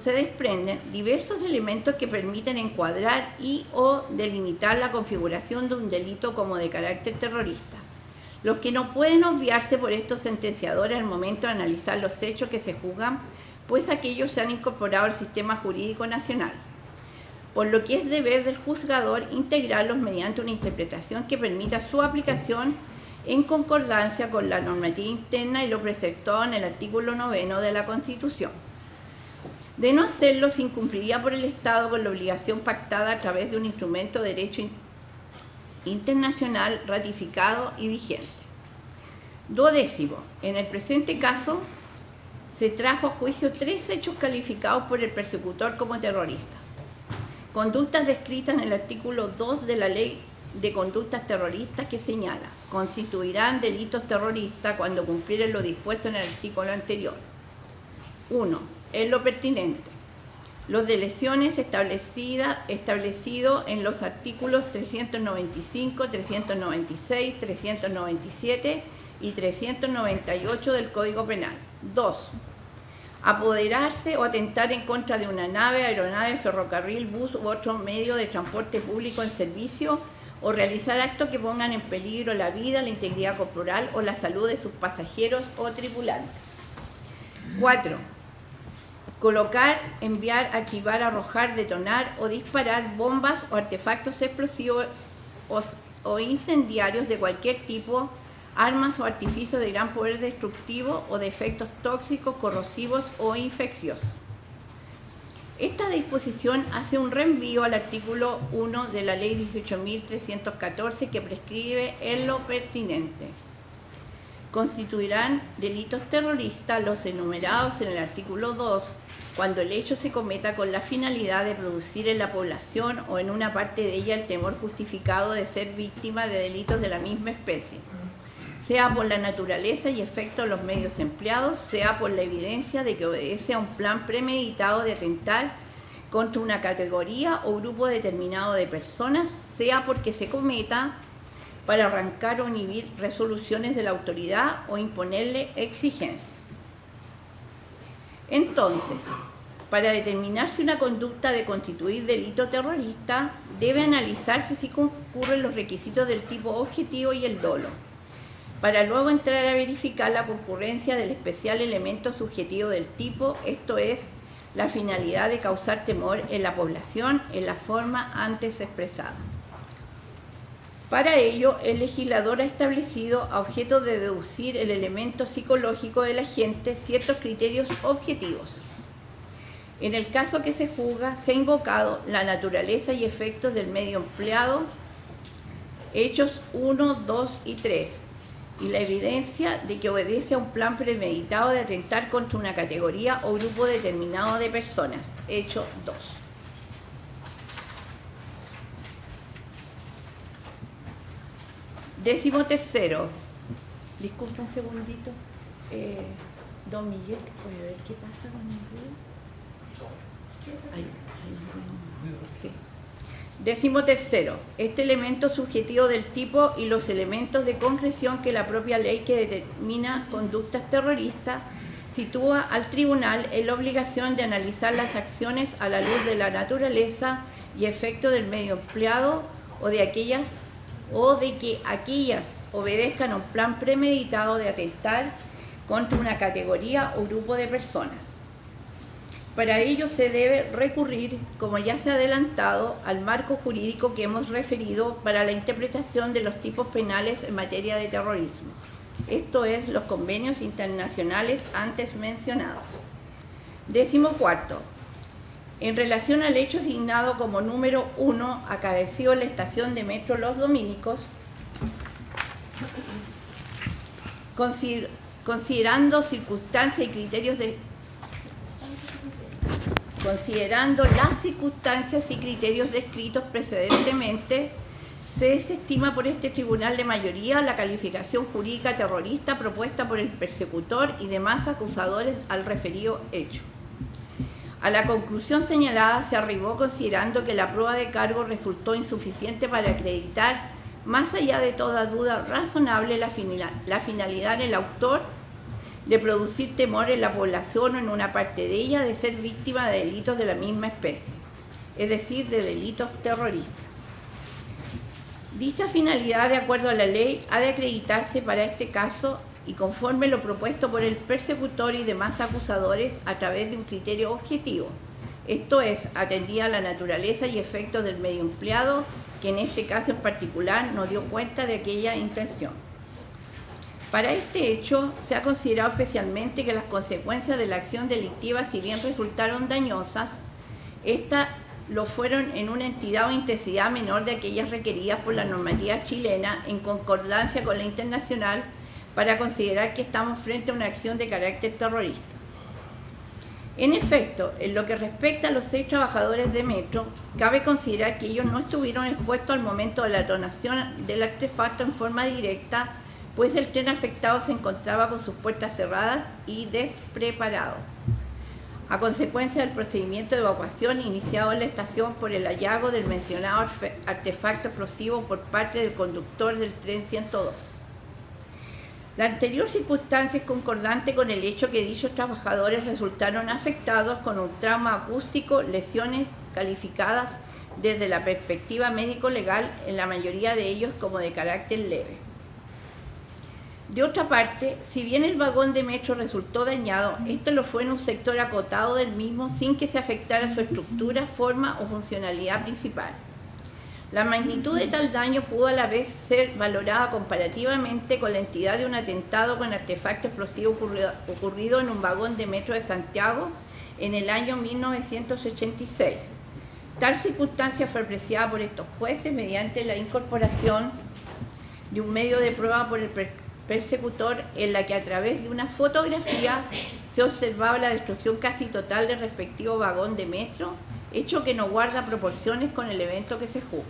se desprenden diversos elementos que permiten encuadrar y o delimitar la configuración de un delito como de carácter terrorista, los que no pueden obviarse por estos sentenciadores al momento de analizar los hechos que se juzgan, pues aquellos se han incorporado al sistema jurídico nacional, por lo que es deber del juzgador integrarlos mediante una interpretación que permita su aplicación en concordancia con la normativa interna y lo preceptado en el artículo 9 de la Constitución. De no hacerlo, se incumpliría por el Estado con la obligación pactada a través de un instrumento de derecho internacional ratificado y vigente. 12. En el presente caso, se trajo a juicio 3 hechos calificados por el persecutor como terroristas. Conductas descritas en el artículo 2 de la Ley de Conductas Terroristas, que señala: constituirán delitos terroristas cuando cumplieren lo dispuesto en el artículo anterior. 1. En lo pertinente, los de lesiones establecido en los artículos 395, 396, 397 y 398 del Código Penal. 2. Apoderarse o atentar en contra de una nave, aeronave, ferrocarril, bus u otro medio de transporte público en servicio, o realizar actos que pongan en peligro la vida, la integridad corporal o la salud de sus pasajeros o tripulantes. 4. Colocar, enviar, activar, arrojar, detonar o disparar bombas o artefactos explosivos o incendiarios de cualquier tipo, armas o artificios de gran poder destructivo o de efectos tóxicos, corrosivos o infecciosos. Esta disposición hace un reenvío al artículo 1 de la Ley 18.314 que prescribe en lo pertinente. constituirán delitos terroristas los enumerados en el artículo 2 cuando el hecho se cometa con la finalidad de producir en la población o en una parte de ella el temor justificado de ser víctima de delitos de la misma especie, sea por la naturaleza y efecto de los medios empleados, sea por la evidencia de que obedece a un plan premeditado de atentar contra una categoría o grupo determinado de personas, sea porque se cometa para arrancar o inhibir resoluciones de la autoridad o imponerle exigencias. Entonces, para determinar si una conducta de constituir delito terrorista, debe analizarse si concurren los requisitos del tipo objetivo y el dolo, para luego entrar a verificar la concurrencia del especial elemento subjetivo del tipo, esto es, la finalidad de causar temor en la población en la forma antes expresada. Para ello, el legislador ha establecido, a objeto de deducir el elemento psicológico del agente, ciertos criterios objetivos. En el caso que se juzga, se ha invocado la naturaleza y efectos del medio empleado, hechos 1, 2 y 3, y la evidencia de que obedece a un plan premeditado de atentar contra una categoría o grupo determinado de personas, hecho 2. Décimo tercero, disculpa un segundito, don Miguel, ¿puede ver qué pasa con el ruido? Sí. Décimo tercero, este elemento subjetivo del tipo y los elementos de concreción que la propia ley que determina conductas terroristas sitúa al tribunal en la obligación de analizar las acciones a la luz de la naturaleza y efecto del medio empleado o de que aquellas obedezcan a un plan premeditado de atentar contra una categoría o grupo de personas. Para ello se debe recurrir, como ya se ha adelantado, al marco jurídico que hemos referido para la interpretación de los tipos penales en materia de terrorismo, esto es, los convenios internacionales antes mencionados. Décimo cuarto, en relación al hecho asignado como número 1 acaecido en la estación de metro Los Dominicos, considerando circunstancias y criterios considerando las circunstancias y criterios descritos precedentemente, se desestima por este tribunal de mayoría la calificación jurídica terrorista propuesta por el persecutor y demás acusadores al referido hecho. A la conclusión señalada se arribó considerando que la prueba de cargo resultó insuficiente para acreditar, más allá de toda duda razonable, la finalidad del autor de producir temor en la población o en una parte de ella de ser víctima de delitos de la misma especie, es decir, de delitos terroristas. Dicha finalidad, de acuerdo a la ley, ha de acreditarse para este caso y conforme lo propuesto por el persecutor y demás acusadores a través de un criterio objetivo, esto es, atendida a la naturaleza y efectos del medio empleado, que en este caso en particular no dio cuenta de aquella intención. Para este hecho, se ha considerado especialmente que las consecuencias de la acción delictiva, si bien resultaron dañosas, estas lo fueron en una entidad o intensidad menor de aquellas requeridas por la normativa chilena en concordancia con la internacional para considerar que estamos frente a una acción de carácter terrorista. En efecto, en lo que respecta a los 6 trabajadores de Metro, cabe considerar que ellos no estuvieron expuestos al momento de la detonación del artefacto en forma directa, pues el tren afectado se encontraba con sus puertas cerradas y despreparado, a consecuencia del procedimiento de evacuación iniciado en la estación por el hallazgo del mencionado artefacto explosivo por parte del conductor del tren 102. La anterior circunstancia es concordante con el hecho que dichos trabajadores resultaron afectados con un trauma acústico, lesiones calificadas desde la perspectiva médico-legal, en la mayoría de ellos como de carácter leve. De otra parte, si bien el vagón de metro resultó dañado, este lo fue en un sector acotado del mismo sin que se afectara su estructura, forma o funcionalidad principal. La magnitud de tal daño pudo a la vez ser valorada comparativamente con la entidad de un atentado con artefacto explosivo ocurrido en un vagón de metro de Santiago en el año 1986. Tal circunstancia fue apreciada por estos jueces mediante la incorporación de un medio de prueba por el persecutor, en la que a través de una fotografía se observaba la destrucción casi total del respectivo vagón de metro, hecho que no guarda proporciones con el evento que se juzga.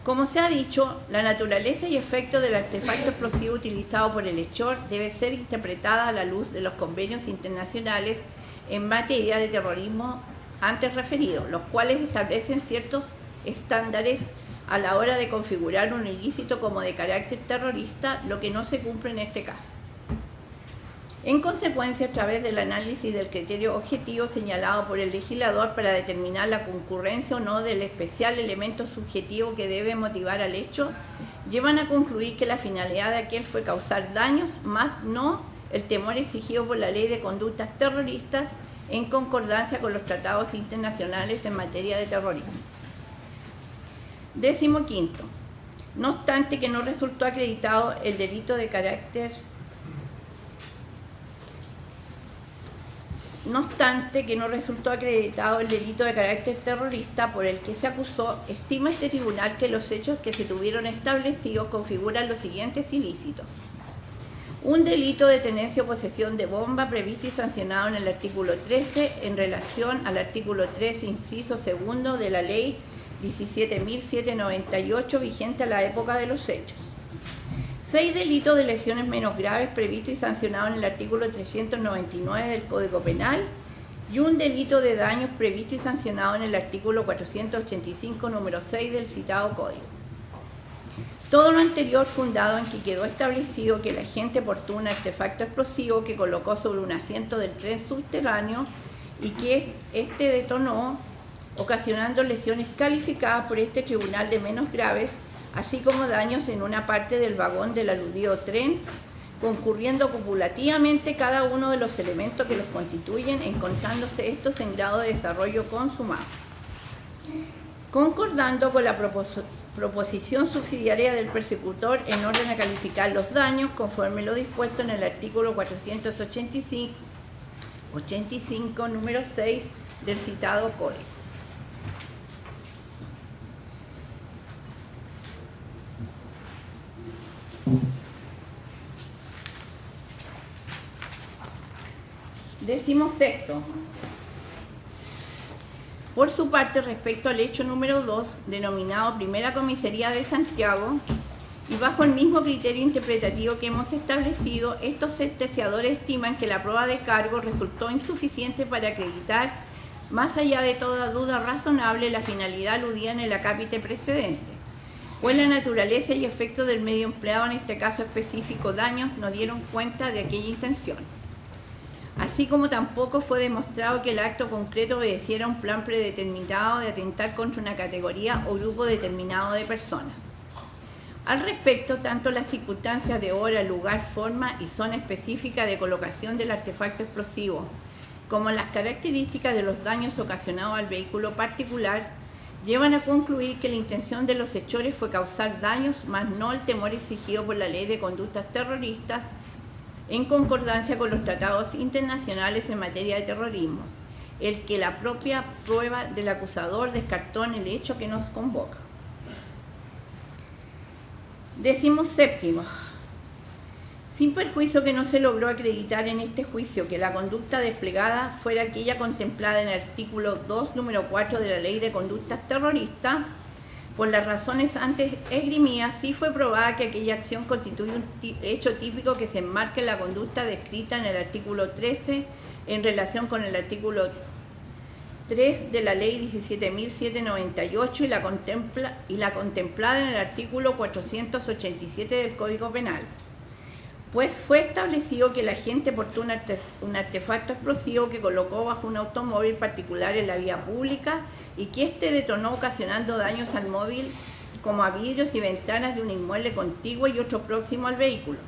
Como se ha dicho, la naturaleza y efecto del artefacto explosivo utilizado por el hechor debe ser interpretada a la luz de los convenios internacionales en materia de terrorismo antes referidos, los cuales establecen ciertos estándares a la hora de configurar un ilícito como de carácter terrorista, lo que no se cumple en este caso. En consecuencia, a través del análisis del criterio objetivo señalado por el legislador para determinar la concurrencia o no del especial elemento subjetivo que debe motivar al hecho, llevan a concluir que la finalidad de aquel fue causar daños, más no el temor exigido por la Ley de Conductas Terroristas en concordancia con los tratados internacionales en materia de terrorismo. 15. No obstante que no resultó acreditado el delito de carácter terrorista por el que se acusó, estima este tribunal que los hechos que se tuvieron establecidos configuran los siguientes ilícitos. Un delito de tenencia o posesión de bomba previsto y sancionado en el artículo 13 en relación al artículo 3, inciso segundo de la Ley 17.798 vigente a la época de los hechos. 6 delitos de lesiones menos graves previsto y sancionado en el artículo 399 del Código Penal y un delito de daños previsto y sancionado en el artículo 485, número 6 del citado Código. Todo lo anterior fundado en que quedó establecido que el agente portó un artefacto explosivo que colocó sobre un asiento del tren subterráneo y que éste detonó, ocasionando lesiones calificadas por este tribunal de menos graves, así como daños en una parte del vagón del aludido tren, concurriendo copulativamente cada uno de los elementos que los constituyen, encontrándose estos en grado de desarrollo consumado. Concordando con la proposición subsidiaria del persecutor en orden a calificar los daños, conforme lo dispuesto en el artículo 485, número 6 del citado Código. Decimosexto. Por su parte, respecto al hecho número 2, denominado Primera Comisaría de Santiago, y bajo el mismo criterio interpretativo que hemos establecido, estos sentenciadores estiman que la prueba de cargo resultó insuficiente para acreditar, más allá de toda duda razonable, la finalidad aludida en el acápite precedente, pues la naturaleza y efecto del medio empleado en este caso específico daños no dieron cuenta de aquella intención. Así como tampoco fue demostrado que el acto concreto obedeciera a un plan predeterminado de atentar contra una categoría o grupo determinado de personas. Al respecto, tanto las circunstancias de hora, lugar, forma y zona específica de colocación del artefacto explosivo, como las características de los daños ocasionados al vehículo particular, llevan a concluir que la intención de los hechores fue causar daños, más no el temor exigido por la Ley de Conductas Terroristas, en concordancia con los tratados internacionales en materia de terrorismo, el que la propia prueba del acusador descartó en el hecho que nos convoca. 17. Sin perjuicio que no se logró acreditar en este juicio que la conducta desplegada fuera aquella contemplada en el artículo 2, número 4 de la Ley de Conductas Terroristas, por las razones antes esgrimidas, sí fue probada que aquella acción constituye un hecho típico que se enmarca en la conducta descrita en el artículo 13 en relación con el artículo 3 de la Ley 17.798 y la contemplada en el artículo 487 del Código Penal. Pues fue establecido que el agente portó un artefacto explosivo que colocó bajo un automóvil particular en la vía pública y que éste detonó ocasionando daños al móvil como a vidrios y ventanas de un inmueble contiguo y otro próximo al vehículo,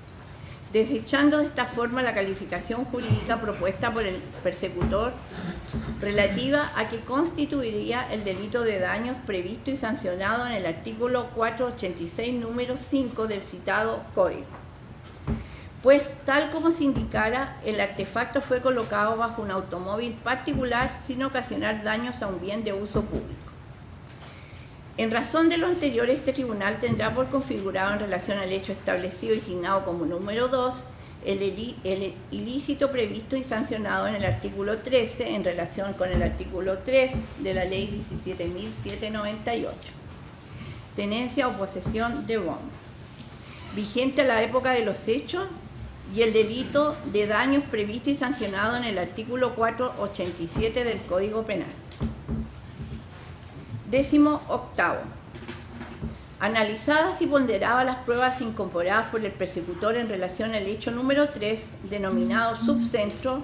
desechando de esta forma la calificación jurídica propuesta por el persecutor relativa a que constituiría el delito de daños previsto y sancionado en el artículo 486, número 5 del citado Código. Pues tal como se indicara, el artefacto fue colocado bajo un automóvil particular sin ocasionar daños a un bien de uso público. En razón de lo anterior, este tribunal tendrá por configurado en relación al hecho establecido y signado como número 2 el ilícito previsto y sancionado en el artículo 13 en relación con el artículo 3 de la Ley 17.798, tenencia o posesión de bomba, vigente a la época de los hechos, y el delito de daños previsto y sancionado en el artículo 487 del Código Penal. 18º. Analizadas y ponderadas las pruebas incorporadas por el persecutor en relación al hecho número 3, denominado subcentro,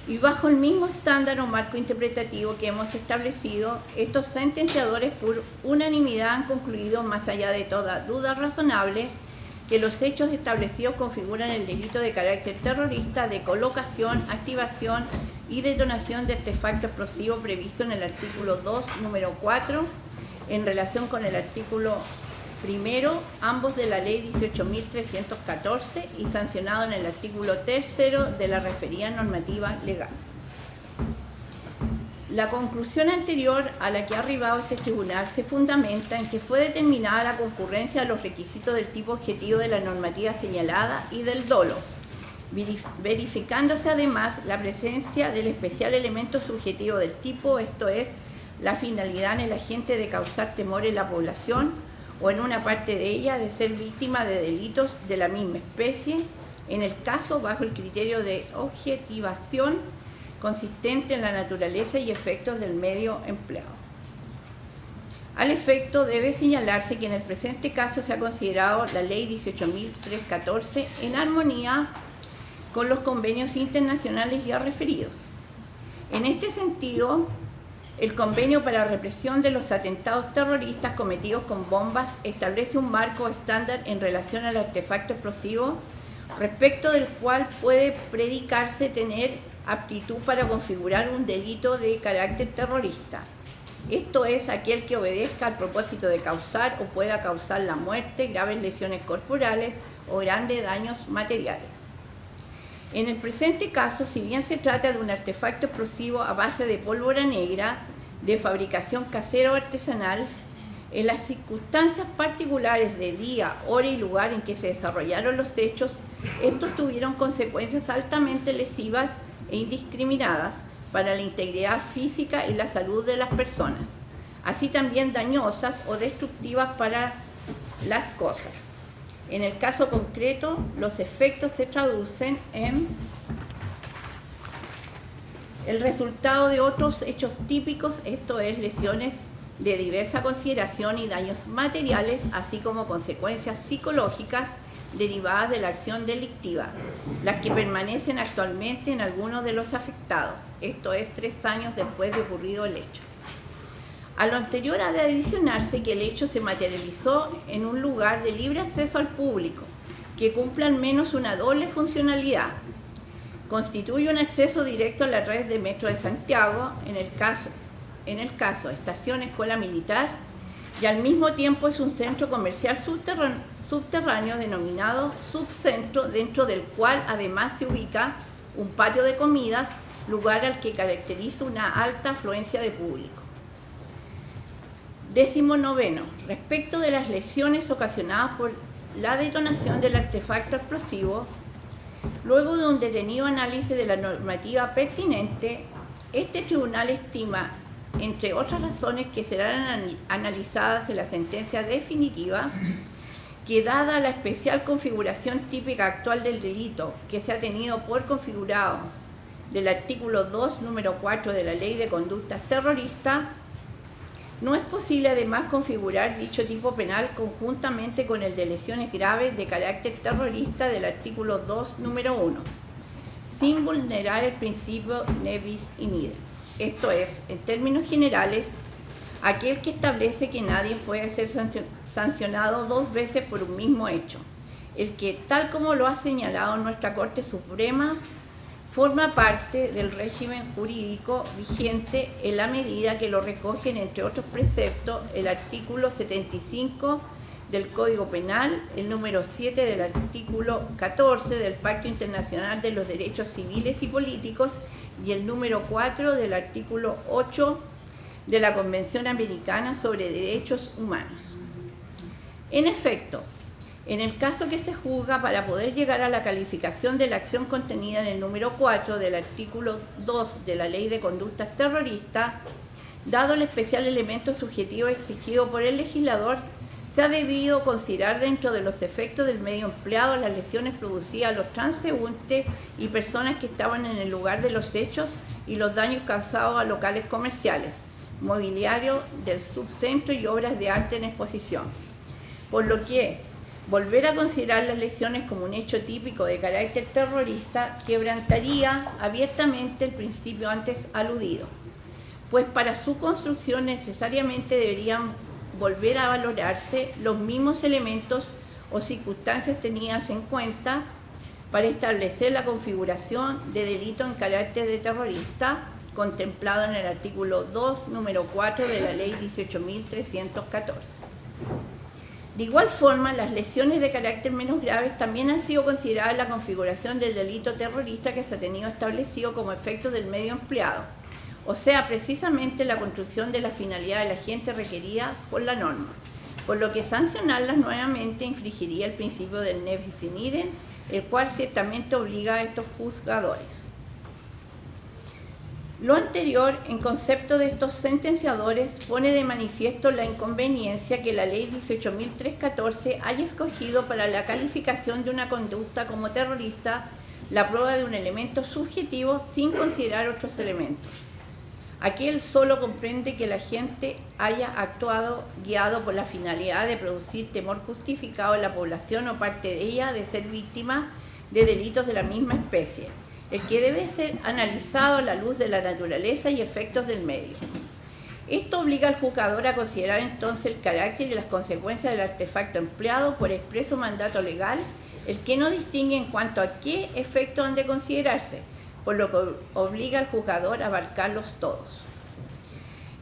y bajo el mismo estándar o marco interpretativo que hemos establecido, estos sentenciadores por unanimidad han concluido, más allá de toda duda razonable, que los hechos establecidos configuran el delito de carácter terrorista de colocación, activación y detonación de artefacto explosivo previsto en el artículo 2, número 4, en relación con el artículo primero, ambos de la Ley 18.314 y sancionado en el artículo 3 de la referida normativa legal. La conclusión anterior a la que ha arribado este tribunal se fundamenta en que fue determinada la concurrencia de los requisitos del tipo objetivo de la normativa señalada y del dolo, verificándose además la presencia del especial elemento subjetivo del tipo, esto es, la finalidad en el agente de causar temor en la población o en una parte de ella de ser víctima de delitos de la misma especie, en el caso bajo el criterio de objetivación consistente en la naturaleza y efectos del medio empleado. Al efecto, debe señalarse que en el presente caso se ha considerado la Ley 18.314 en armonía con los convenios internacionales ya referidos. En este sentido, el Convenio para la Represión de los Atentados Terroristas cometidos con bombas establece un marco estándar en relación al artefacto explosivo, respecto del cual puede predicarse tener aptitud para configurar un delito de carácter terrorista. Esto es aquel que obedezca al propósito de causar o pueda causar la muerte, graves lesiones corporales o grandes daños materiales. En el presente caso, si bien se trata de un artefacto explosivo a base de pólvora negra de fabricación casera o artesanal, en las circunstancias particulares de día, hora y lugar en que se desarrollaron los hechos, estos tuvieron consecuencias altamente lesivas e indiscriminadas para la integridad física y la salud de las personas, así también dañosas o destructivas para las cosas. En el caso concreto, los efectos se traducen en el resultado de otros hechos típicos, esto es, lesiones de diversa consideración y daños materiales, así como consecuencias psicológicas derivadas de la acción delictiva, las que permanecen actualmente en algunos de los afectados, esto es, 3 años después de ocurrido el hecho. A lo anterior ha de adicionarse que el hecho se materializó en un lugar de libre acceso al público, que cumple al menos una doble funcionalidad. Constituye un acceso directo a la red de Metro de Santiago, en el caso estación Escuela Militar, y al mismo tiempo es un centro comercial subterráneo denominado subcentro, dentro del cual además se ubica un patio de comidas, lugar al que caracteriza una alta afluencia de público. 19. Respecto de las lesiones ocasionadas por la detonación del artefacto explosivo, luego de un detenido análisis de la normativa pertinente, este tribunal estima, entre otras razones que serán analizadas en la sentencia definitiva, que dada la especial configuración típica actual del delito que se ha tenido por configurado del artículo 2, número 4 de la Ley de Conductas Terroristas, no es posible además configurar dicho tipo penal conjuntamente con el de lesiones graves de carácter terrorista del artículo 2, número 1, sin vulnerar el principio ne bis in idem. Esto es, en términos generales, aquel que establece que nadie puede ser sancionado 2 veces por un mismo hecho, el que, tal como lo ha señalado nuestra Corte Suprema, forma parte del régimen jurídico vigente en la medida que lo recogen, entre otros preceptos, el artículo 75 del Código Penal, el número 7 del artículo 14 del Pacto Internacional de los Derechos Civiles y Políticos y el número 4 del artículo 8 de la Convención Americana sobre Derechos Humanos. En efecto, en el caso que se juzga, para poder llegar a la calificación de la acción contenida en el número 4 del artículo 2 de la Ley de Conductas Terroristas, dado el especial elemento subjetivo exigido por el legislador, se ha debido considerar dentro de los efectos del medio empleado las lesiones producidas a los transeúntes y personas que estaban en el lugar de los hechos y los daños causados a locales comerciales, mobiliario del subcentro y obras de arte en exposición. Por lo que volver a considerar las lesiones como un hecho típico de carácter terrorista quebrantaría abiertamente el principio antes aludido, pues para su construcción necesariamente deberían volver a valorarse los mismos elementos o circunstancias tenidas en cuenta para establecer la configuración de delito en carácter de terrorista contemplado en el artículo 2, número 4 de la Ley 18.314. De igual forma, las lesiones de carácter menos graves también han sido consideradas en la configuración del delito terrorista que se ha tenido establecido como efecto del medio empleado, o sea, precisamente la construcción de la finalidad del agente requerida por la norma, por lo que sancionarlas nuevamente infringiría el principio del ne bis in idem, el cual ciertamente obliga a estos juzgadores. Lo anterior, en concepto de estos sentenciadores, pone de manifiesto la inconveniencia que la Ley 18.314 haya escogido para la calificación de una conducta como terrorista la prueba de un elemento subjetivo sin considerar otros elementos. Aquel solo comprende que la gente haya actuado guiado por la finalidad de producir temor justificado en la población o parte de ella de ser víctima de delitos de la misma especie, el que debe ser analizado a la luz de la naturaleza y efectos del medio. Esto obliga al juzgador a considerar entonces el carácter y las consecuencias del artefacto empleado por expreso mandato legal, el que no distingue en cuanto a qué efectos han de considerarse, por lo que obliga al juzgador a abarcarlos todos.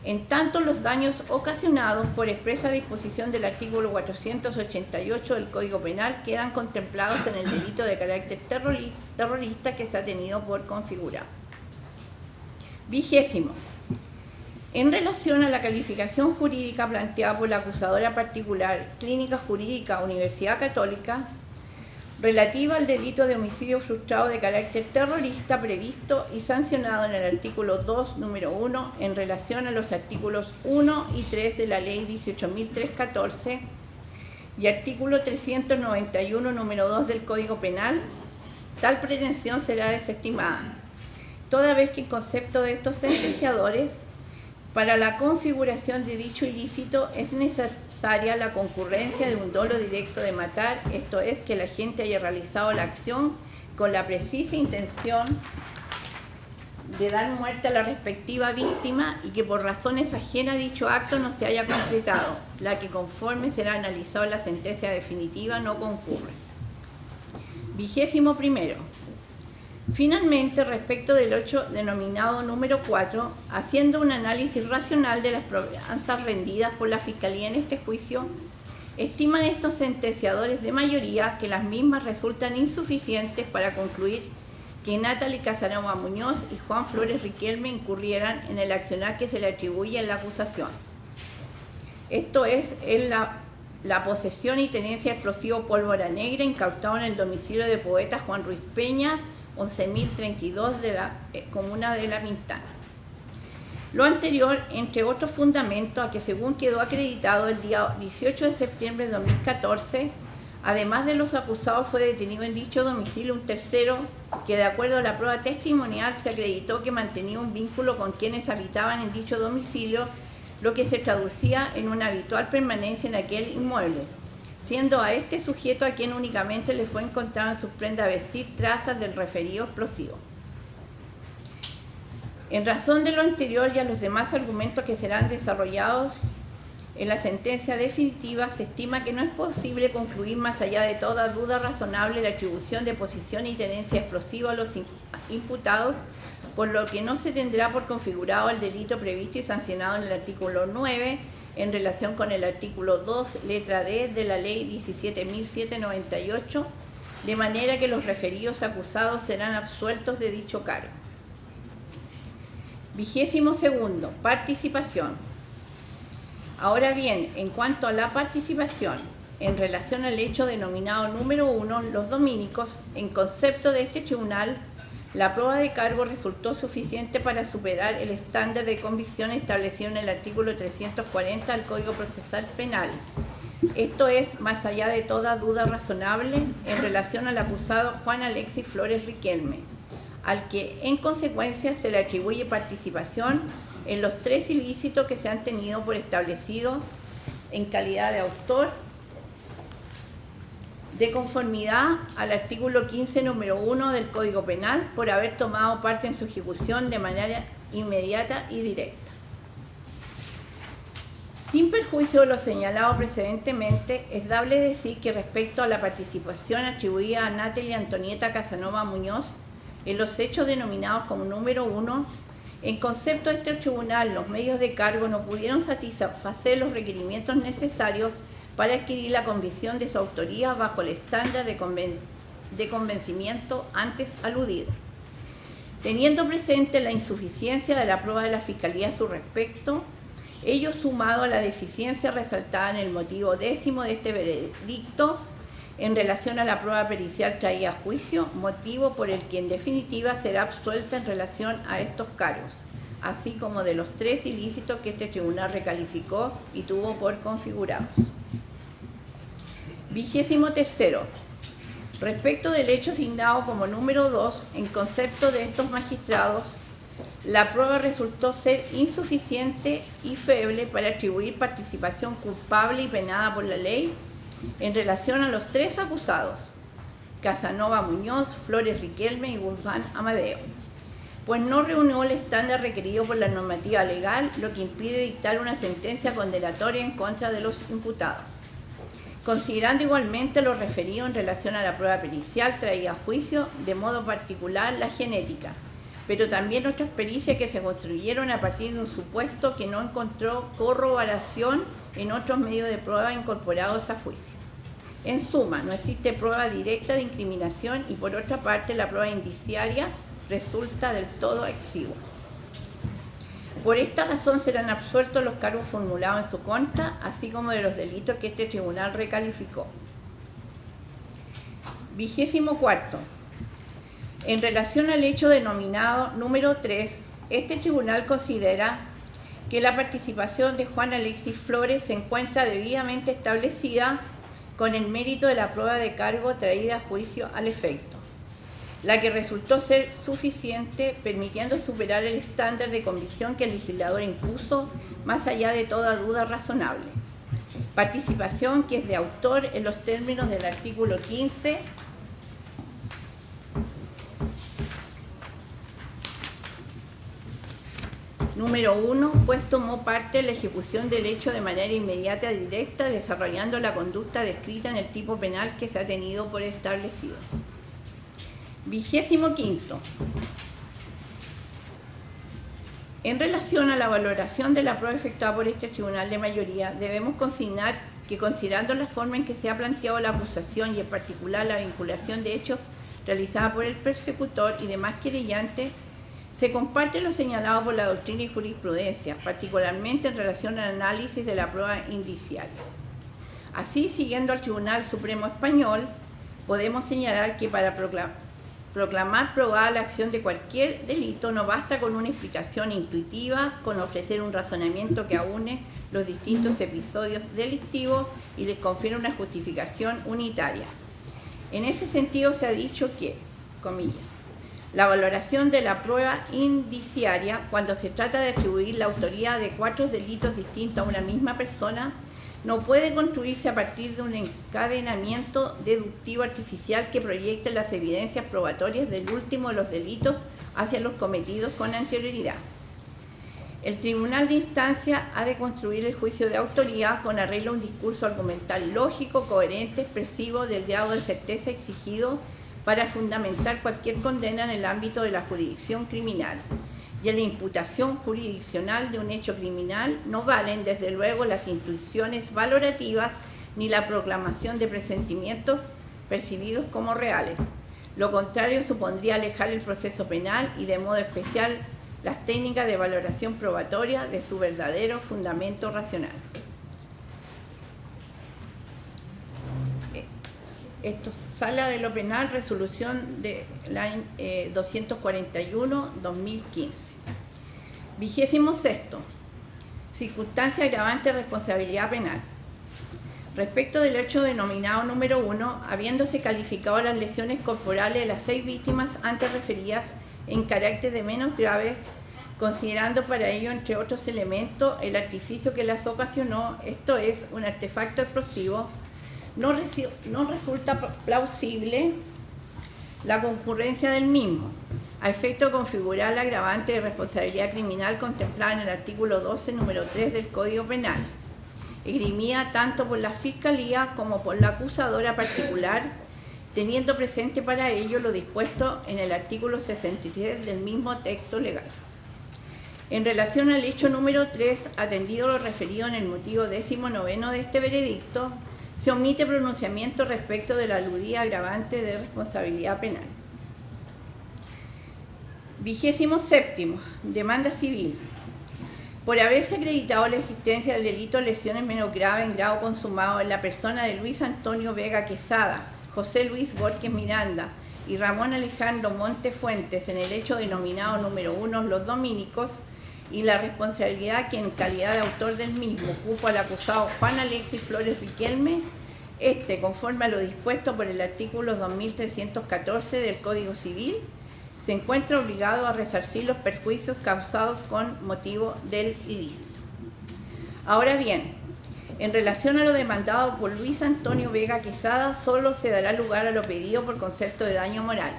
En tanto, los daños ocasionados por expresa disposición del artículo 488 del Código Penal quedan contemplados en el delito de carácter terrorista que se ha tenido por configurado. 20. En relación a la calificación jurídica planteada por la acusadora particular Clínica Jurídica Universidad Católica, relativa al delito de homicidio frustrado de carácter terrorista previsto y sancionado en el artículo 2, número 1, en relación a los artículos 1 y 3 de la Ley 18.314 y artículo 391, número 2 del Código Penal, tal pretensión será desestimada, toda vez que en concepto de estos sentenciadores, para la configuración de dicho ilícito es necesaria la concurrencia de un dolo directo de matar, esto es, que la gente haya realizado la acción con la precisa intención de dar muerte a la respectiva víctima y que por razones ajenas a dicho acto no se haya concretado, la que conforme será analizado en la sentencia definitiva no concurre. 21. Finalmente, respecto del hecho denominado número 4, haciendo un análisis racional de las probanzas rendidas por la Fiscalía en este juicio, estiman estos sentenciadores de mayoría que las mismas resultan insuficientes para concluir que Natalie Casanova Muñoz y Juan Flores Riquelme incurrieran en el accionar que se le atribuye en la acusación. Esto es la posesión y tenencia de explosivo pólvora negra incautado en el domicilio de poeta Juan Ruiz Peña, 11.032 de la comuna de La Pintana. Lo anterior, entre otros fundamentos, a que según quedó acreditado el día 18 de septiembre de 2014, además de los acusados fue detenido en dicho domicilio un tercero que, de acuerdo a la prueba testimonial, se acreditó que mantenía un vínculo con quienes habitaban en dicho domicilio, lo que se traducía en una habitual permanencia en aquel inmueble, siendo a este sujeto a quien únicamente le fue encontrado en sus prendas de vestir trazas del referido explosivo. En razón de lo anterior y a los demás argumentos que serán desarrollados en la sentencia definitiva, se estima que no es posible concluir más allá de toda duda razonable la atribución de posesión y tenencia explosiva a los imputados, por lo que no se tendrá por configurado el delito previsto y sancionado en el artículo 9, en relación con el artículo 2, letra D de la Ley 17.798, de manera que los referidos acusados serán absueltos de dicho cargo. 22º, participación. Ahora bien, en cuanto a la participación, en relación al hecho denominado número 1, los dominicos, en concepto de este tribunal, la prueba de cargo resultó suficiente para superar el estándar de convicción establecido en el artículo 340 del Código Procesal Penal. Esto es, más allá de toda duda razonable, en relación al acusado Juan Alexis Flores Riquelme, al que en consecuencia se le atribuye participación en los 3 ilícitos que se han tenido por establecido en calidad de autor, de conformidad al artículo 15, número 1 del Código Penal, por haber tomado parte en su ejecución de manera inmediata y directa. Sin perjuicio de lo señalado precedentemente, es dable decir que respecto a la participación atribuida a Natalia Antonieta Casanova Muñoz en los hechos denominados como número 1, en concepto de este tribunal, los medios de cargo no pudieron satisfacer los requerimientos necesarios para adquirir la convicción de su autoría bajo el estándar de convencimiento antes aludido. Teniendo presente la insuficiencia de la prueba de la Fiscalía a su respecto, ello sumado a la deficiencia resaltada en el motivo 10º de este veredicto en relación a la prueba pericial traída a juicio, motivo por el que en definitiva será absuelta en relación a estos cargos, así como de los 3 ilícitos que este tribunal recalificó y tuvo por configurados. 23º. Respecto del hecho asignado como número 2, en concepto de estos magistrados, la prueba resultó ser insuficiente y feble para atribuir participación culpable y penada por la ley en relación a los 3 acusados, Casanova Muñoz, Flores Riquelme y Guzmán Amadeo, pues no reunió el estándar requerido por la normativa legal, lo que impide dictar una sentencia condenatoria en contra de los imputados. Considerando igualmente lo referido en relación a la prueba pericial traída a juicio, de modo particular la genética, pero también otras pericias que se construyeron a partir de un supuesto que no encontró corroboración en otros medios de prueba incorporados a juicio. En suma, no existe prueba directa de incriminación y por otra parte la prueba indiciaria resulta del todo exigua. Por esta razón serán absueltos los cargos formulados en su contra, así como de los delitos que este tribunal recalificó. 24º. En relación al hecho denominado número 3, este tribunal considera que la participación de Juan Alexis Flores se encuentra debidamente establecida con el mérito de la prueba de cargo traída a juicio al efecto, la que resultó ser suficiente, permitiendo superar el estándar de convicción que el legislador impuso más allá de toda duda razonable. Participación que es de autor en los términos del artículo 15, número 1, pues tomó parte en la ejecución del hecho de manera inmediata y directa, desarrollando la conducta descrita en el tipo penal que se ha tenido por establecido. 25º. En relación a la valoración de la prueba efectuada por este tribunal de mayoría, debemos consignar que, considerando la forma en que se ha planteado la acusación y en particular la vinculación de hechos realizada por el persecutor y demás querellantes, se comparte lo señalado por la doctrina y jurisprudencia, particularmente en relación al análisis de la prueba indiciaria. Así, siguiendo al Tribunal Supremo Español, podemos señalar que para proclamar probada la acción de cualquier delito no basta con una explicación intuitiva, con ofrecer un razonamiento que aúne los distintos episodios delictivos y les confiere una justificación unitaria. En ese sentido se ha dicho que, comillas, la valoración de la prueba indiciaria, cuando se trata de atribuir la autoría de 4 delitos distintos a una misma persona, no puede construirse a partir de un encadenamiento deductivo artificial que proyecte las evidencias probatorias del último de los delitos hacia los cometidos con anterioridad. El tribunal de instancia ha de construir el juicio de autoría con arreglo a un discurso argumental lógico, coherente, expresivo del grado de certeza exigido para fundamentar cualquier condena en el ámbito de la jurisdicción criminal. Y en la imputación jurisdiccional de un hecho criminal no valen, desde luego, las intuiciones valorativas ni la proclamación de presentimientos percibidos como reales. Lo contrario supondría alejar el proceso penal y, de modo especial, las técnicas de valoración probatoria de su verdadero fundamento racional. Esto, Sala de lo Penal, resolución de la 241-2015. 26. Circunstancia agravante de responsabilidad penal. Respecto del hecho denominado número 1, habiéndose calificado las lesiones corporales de las 6 víctimas antes referidas en carácter de menos graves, considerando para ello, entre otros elementos, el artificio que las ocasionó, esto es, un artefacto explosivo, no resulta plausible la concurrencia del mismo, a efecto de configurar la agravante de responsabilidad criminal contemplada en el artículo 12, número 3 del Código Penal, esgrimida tanto por la Fiscalía como por la acusadora particular, teniendo presente para ello lo dispuesto en el artículo 63 del mismo texto legal. En relación al hecho número 3, atendido lo referido en el motivo 19º de este veredicto, se omite pronunciamiento respecto de la aludida agravante de responsabilidad penal. 27. Demanda civil. Por haberse acreditado la existencia del delito de lesiones menos graves en grado consumado en la persona de Luis Antonio Vega Quesada, José Luis Borges Miranda y Ramón Alejandro Monte Fuentes en el hecho denominado número 1, los dominicos, y la responsabilidad que en calidad de autor del mismo ocupa al acusado Juan Alexis Flores Riquelme, conforme a lo dispuesto por el artículo 2314 del Código Civil, se encuentra obligado a resarcir los perjuicios causados con motivo del ilícito. Ahora bien, en relación a lo demandado por Luis Antonio Vega Quesada, solo se dará lugar a lo pedido por concepto de daño moral,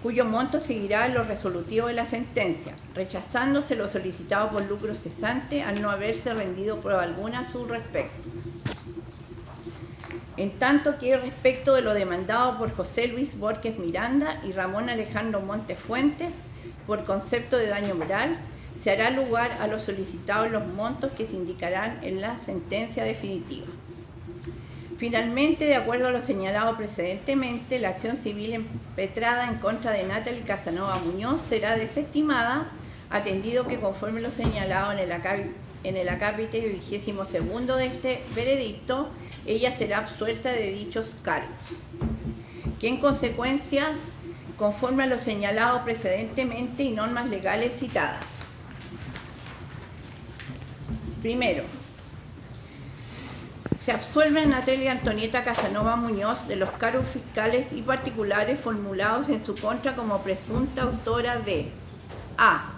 cuyo monto seguirá en lo resolutivo de la sentencia, rechazándose lo solicitado por lucro cesante al no haberse rendido prueba alguna a su respecto. En tanto que respecto de lo demandado por José Luis Borges Miranda y Ramón Alejandro Monte Fuentes, por concepto de daño moral, se hará lugar a lo solicitado en los montos que se indicarán en la sentencia definitiva. Finalmente, de acuerdo a lo señalado precedentemente, la acción civil impetrada en contra de Natalie Casanova Muñoz será desestimada, atendido que conforme lo señalado en el acápite 22º de este veredicto, ella será absuelta de dichos cargos, que en consecuencia, conforme a lo señalado precedentemente y normas legales citadas. Primero, se absuelve a Natalia Antonieta Casanova Muñoz de los cargos fiscales y particulares formulados en su contra como presunta autora de a.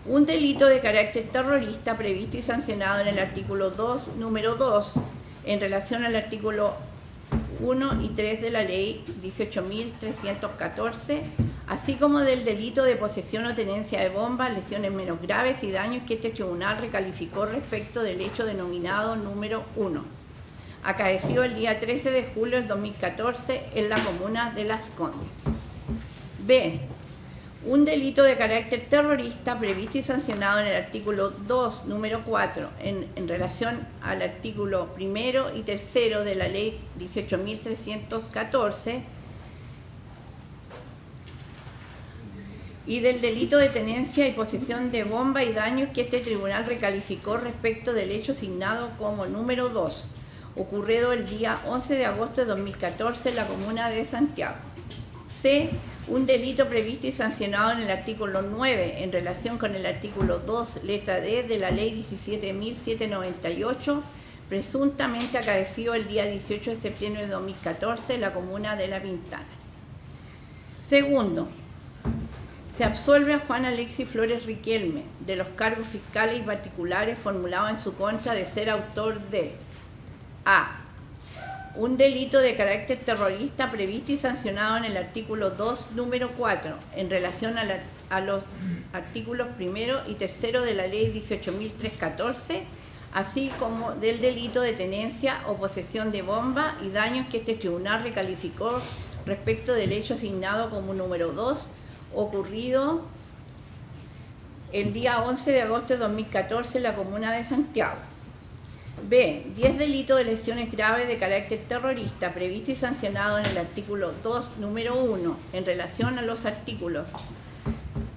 Un delito de carácter terrorista previsto y sancionado en el artículo 2, número 2, en relación al artículo 1 y 3 de la ley 18.314, así como del delito de posesión o tenencia de bombas, lesiones menos graves y daños que este tribunal recalificó respecto del hecho denominado número 1, acaecido el día 13 de julio del 2014 en la comuna de Las Condes. B. Un delito de carácter terrorista previsto y sancionado en el artículo 2, número 4, en relación al artículo 1 y 3 de la ley 18.314, y del delito de tenencia y posesión de bomba y daños que este tribunal recalificó respecto del hecho asignado como número 2, ocurrido el día 11 de agosto de 2014 en la comuna de Santiago. C. Un delito previsto y sancionado en el artículo 9 en relación con el artículo 2, letra D de la ley 17.798, presuntamente acaecido el día 18 de septiembre de 2014 en la comuna de La Pintana. Segundo, se absuelve a Juan Alexis Flores Riquelme de los cargos fiscales y particulares formulados en su contra de ser autor de a. Un delito de carácter terrorista previsto y sancionado en el artículo 2, número 4, en relación a los artículos 1 y 3 de la ley 18.314, así como del delito de tenencia o posesión de bomba y daños que este tribunal recalificó respecto del hecho asignado como número 2, ocurrido el día 11 de agosto de 2014 en la comuna de Santiago. B. 10 delitos de lesiones graves de carácter terrorista previsto y sancionado en el artículo 2, número 1, en relación a los artículos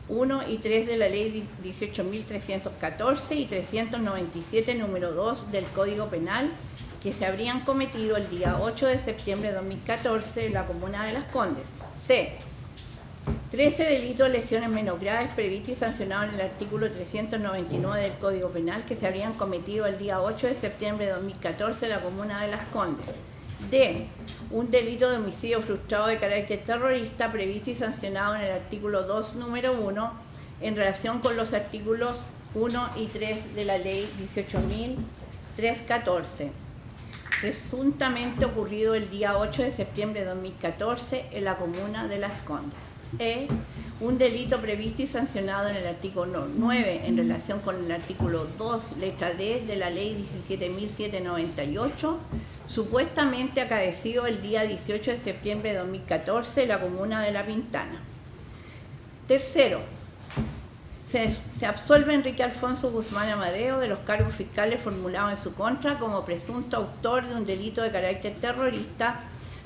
1 y 3 de la Ley 18.314 y 397, número 2 del Código Penal, que se habrían cometido el día 8 de septiembre de 2014 en la comuna de Las Condes. C. 13 delitos de lesiones menos graves previstos y sancionados en el artículo 399 del Código Penal, que se habrían cometido el día 8 de septiembre de 2014 en la comuna de Las Condes. D. Un delito de homicidio frustrado de carácter terrorista previsto y sancionado en el artículo 2, número 1, en relación con los artículos 1 y 3 de la Ley 18.314, presuntamente ocurrido el día 8 de septiembre de 2014 en la comuna de Las Condes. E. Un delito previsto y sancionado en el artículo 9 en relación con el artículo 2, letra D de la Ley 17.798, supuestamente acaecido el día 18 de septiembre de 2014 en la comuna de La Pintana. Tercero, se absuelve a Enrique Alfonso Guzmán Amadeo de los cargos fiscales formulados en su contra como presunto autor de un delito de carácter terrorista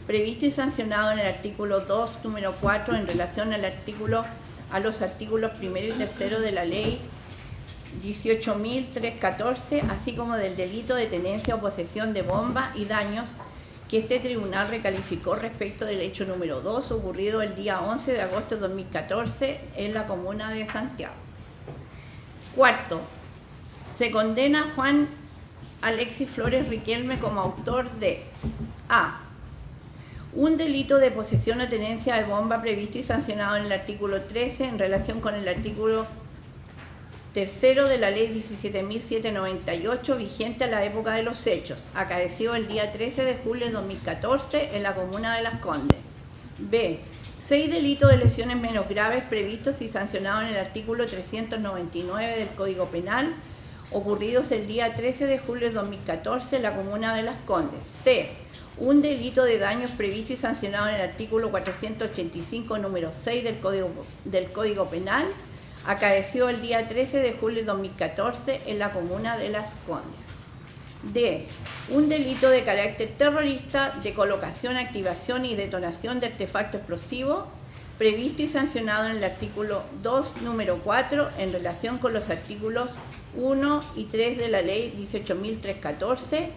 previsto y sancionado en el artículo 2, número 4, en relación a los artículos 1 y 3 de la Ley 18.314, así como del delito de tenencia o posesión de bomba y daños que este tribunal recalificó respecto del hecho número 2, ocurrido el día 11 de agosto de 2014 en la comuna de Santiago. Cuarto, se condena a Juan Alexis Flores Riquelme como autor de A. Un delito de posesión o tenencia de bomba previsto y sancionado en el artículo 13 en relación con el artículo 3 de la Ley 17.798, vigente a la época de los hechos, acaecido el día 13 de julio de 2014 en la comuna de Las Condes. B. 6 delitos de lesiones menos graves previstos y sancionados en el artículo 399 del Código Penal, ocurridos el día 13 de julio de 2014 en la comuna de Las Condes. C. Un delito de daños previsto y sancionado en el artículo 485, número 6 del Código Penal, acaeció el día 13 de julio de 2014 en la comuna de Las Condes. D. Un delito de carácter terrorista de colocación, activación y detonación de artefacto explosivo, previsto y sancionado en el artículo 2, número 4, en relación con los artículos 1 y 3 de la Ley 18.314,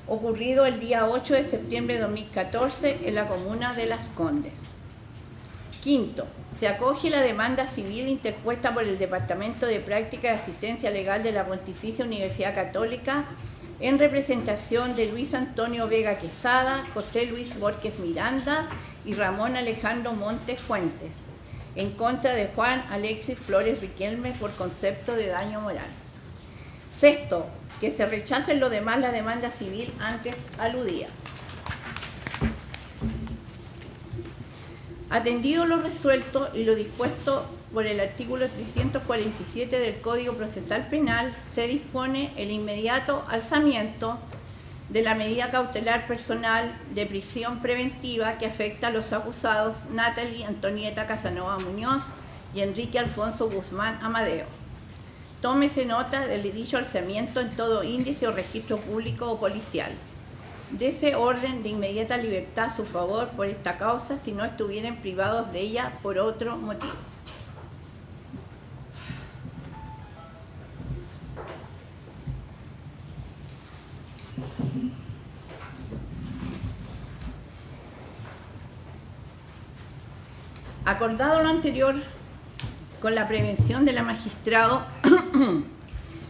ocurrido el día 8 de septiembre de 2014 en la comuna de Las Condes. Quinto, se acoge la demanda civil interpuesta por el Departamento de Práctica y Asistencia Legal de la Pontificia Universidad Católica en representación de Luis Antonio Vega Quesada, José Luis Borges Miranda y Ramón Alejandro Montes Fuentes, en contra de Juan Alexis Flores Riquelme por concepto de daño moral. Sexto, que se rechace en lo demás la demanda civil antes aludida. Atendido lo resuelto y lo dispuesto por el artículo 347 del Código Procesal Penal, se dispone el inmediato alzamiento de la medida cautelar personal de prisión preventiva que afecta a los acusados Natalie Antonieta Casanova Muñoz y Enrique Alfonso Guzmán Amadeo. Tómese nota del dicho alzamiento en todo índice o registro público o policial. Dese orden de inmediata libertad a su favor por esta causa si no estuvieran privados de ella por otro motivo. Acordado lo anterior, con la prevención de la magistrado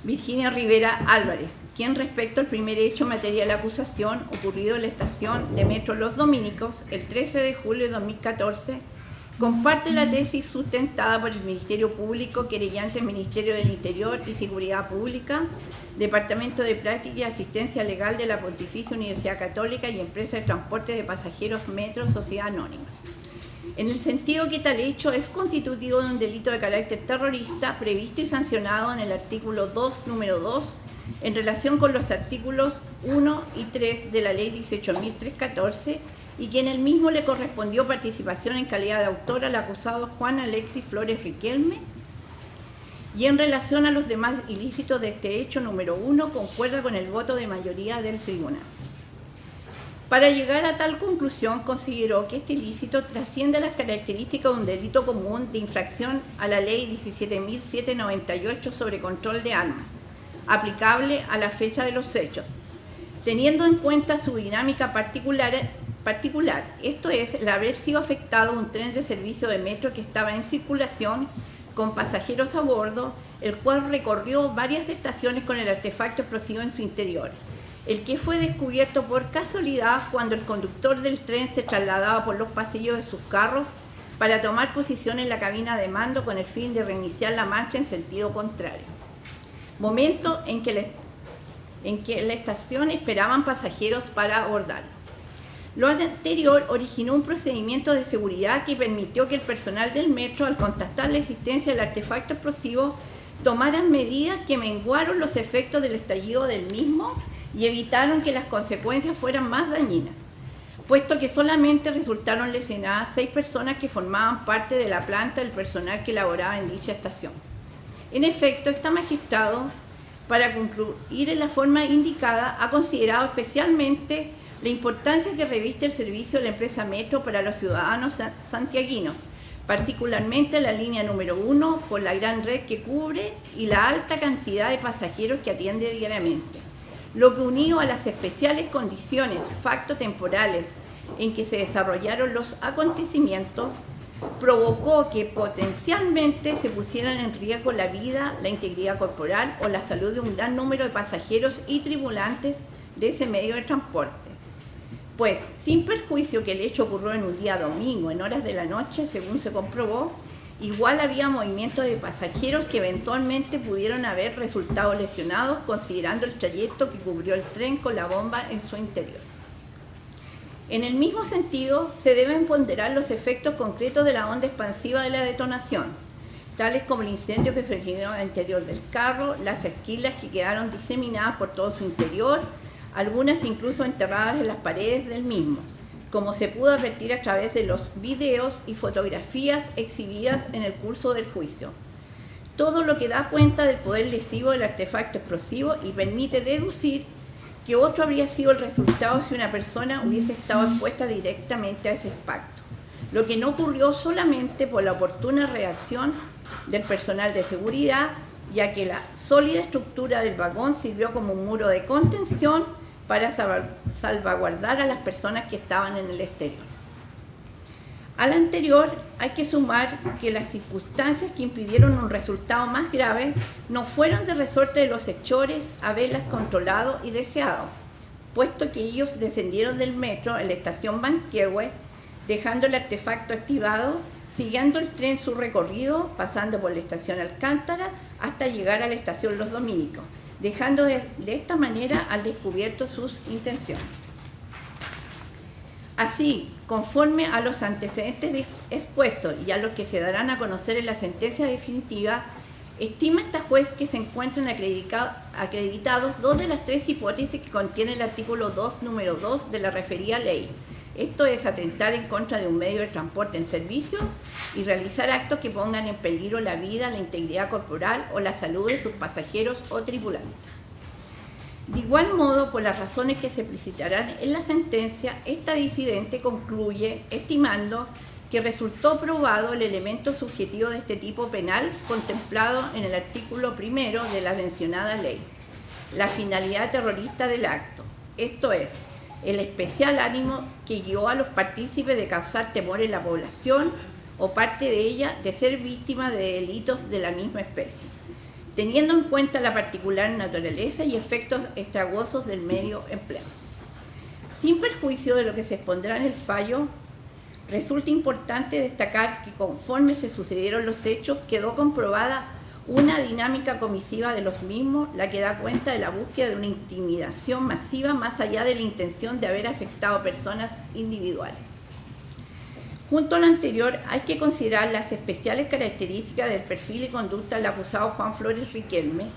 Virginia Rivera Álvarez, quien respecto al primer hecho material de acusación ocurrido en la estación de metro Los Dominicos el 13 de julio de 2014, comparte la tesis sustentada por el Ministerio Público, querellante Ministerio del Interior y Seguridad Pública, Departamento de Práctica y Asistencia Legal de la Pontificia Universidad Católica y Empresa de Transporte de Pasajeros Metro Sociedad Anónima, en el sentido que tal hecho es constitutivo de un delito de carácter terrorista previsto y sancionado en el artículo 2, número 2, en relación con los artículos 1 y 3 de la Ley 18.314 y que en el mismo le correspondió participación en calidad de autor al acusado Juan Alexis Flores Riquelme, y en relación a los demás ilícitos de este hecho número 1 concuerda con el voto de mayoría del tribunal. Para llegar a tal conclusión, consideró que este ilícito trasciende las características de un delito común de infracción a la Ley 17.798 sobre control de armas, aplicable a la fecha de los hechos, teniendo en cuenta su dinámica particular, esto es, el haber sido afectado un tren de servicio de metro que estaba en circulación con pasajeros a bordo, el cual recorrió varias estaciones con el artefacto explosivo en su interior, el que fue descubierto por casualidad cuando el conductor del tren se trasladaba por los pasillos de sus carros para tomar posición en la cabina de mando con el fin de reiniciar la marcha en sentido contrario. Momento en que la estación esperaban pasajeros para abordarlo. Lo anterior originó un procedimiento de seguridad que permitió que el personal del metro, al constatar la existencia del artefacto explosivo, tomaran medidas que menguaron los efectos del estallido del mismo y evitaron que las consecuencias fueran más dañinas, puesto que solamente resultaron lesionadas 6 personas que formaban parte de la planta del personal que laboraba en dicha estación. En efecto, este magistrado, para concluir en la forma indicada, ha considerado especialmente la importancia que reviste el servicio de la empresa Metro para los ciudadanos santiaguinos, particularmente la línea número 1, por la gran red que cubre y la alta cantidad de pasajeros que atiende diariamente, lo que unido a las especiales condiciones factotemporales en que se desarrollaron los acontecimientos, provocó que potencialmente se pusieran en riesgo la vida, la integridad corporal o la salud de un gran número de pasajeros y tripulantes de ese medio de transporte. Pues, sin perjuicio que el hecho ocurrió en un día domingo, en horas de la noche, según se comprobó, igual había movimientos de pasajeros que eventualmente pudieron haber resultado lesionados considerando el trayecto que cubrió el tren con la bomba en su interior. En el mismo sentido, se deben ponderar los efectos concretos de la onda expansiva de la detonación, tales como el incendio que se originó al interior del carro, las esquilas que quedaron diseminadas por todo su interior, algunas incluso enterradas en las paredes del mismo, como se pudo advertir a través de los videos y fotografías exhibidas en el curso del juicio. Todo lo que da cuenta del poder lesivo del artefacto explosivo y permite deducir que otro habría sido el resultado si una persona hubiese estado expuesta directamente a ese impacto, lo que no ocurrió solamente por la oportuna reacción del personal de seguridad, ya que la sólida estructura del vagón sirvió como un muro de contención para salvaguardar a las personas que estaban en el exterior. Al anterior hay que sumar que las circunstancias que impidieron un resultado más grave no fueron de resorte de los hechores haberlas controlado y deseado, puesto que ellos descendieron del metro en la estación Manquehue, dejando el artefacto activado, siguiendo el tren su recorrido, pasando por la estación Alcántara hasta llegar a la estación Los Dominicos, dejando de esta manera al descubierto sus intenciones. Así, conforme a los antecedentes expuestos y a los que se darán a conocer en la sentencia definitiva, estima esta juez que se encuentran acreditados 2 de las 3 hipótesis que contiene el artículo 2, número 2 de la referida ley. Esto es atentar en contra de un medio de transporte en servicio y realizar actos que pongan en peligro la vida, la integridad corporal o la salud de sus pasajeros o tripulantes. De igual modo, por las razones que se explicitarán en la sentencia, esta disidente concluye estimando que resultó probado el elemento subjetivo de este tipo penal contemplado en el artículo 1 de la mencionada ley, la finalidad terrorista del acto, esto es, el especial ánimo que guió a los partícipes de causar temor en la población o parte de ella de ser víctima de delitos de la misma especie, teniendo en cuenta la particular naturaleza y efectos estragosos del medio empleado. Sin perjuicio de lo que se expondrá en el fallo, resulta importante destacar que conforme se sucedieron los hechos, quedó comprobada una dinámica comisiva de los mismos, la que da cuenta de la búsqueda de una intimidación masiva más allá de la intención de haber afectado a personas individuales. Junto a lo anterior, hay que considerar las especiales características del perfil y conducta del acusado Juan Flores Riquelme,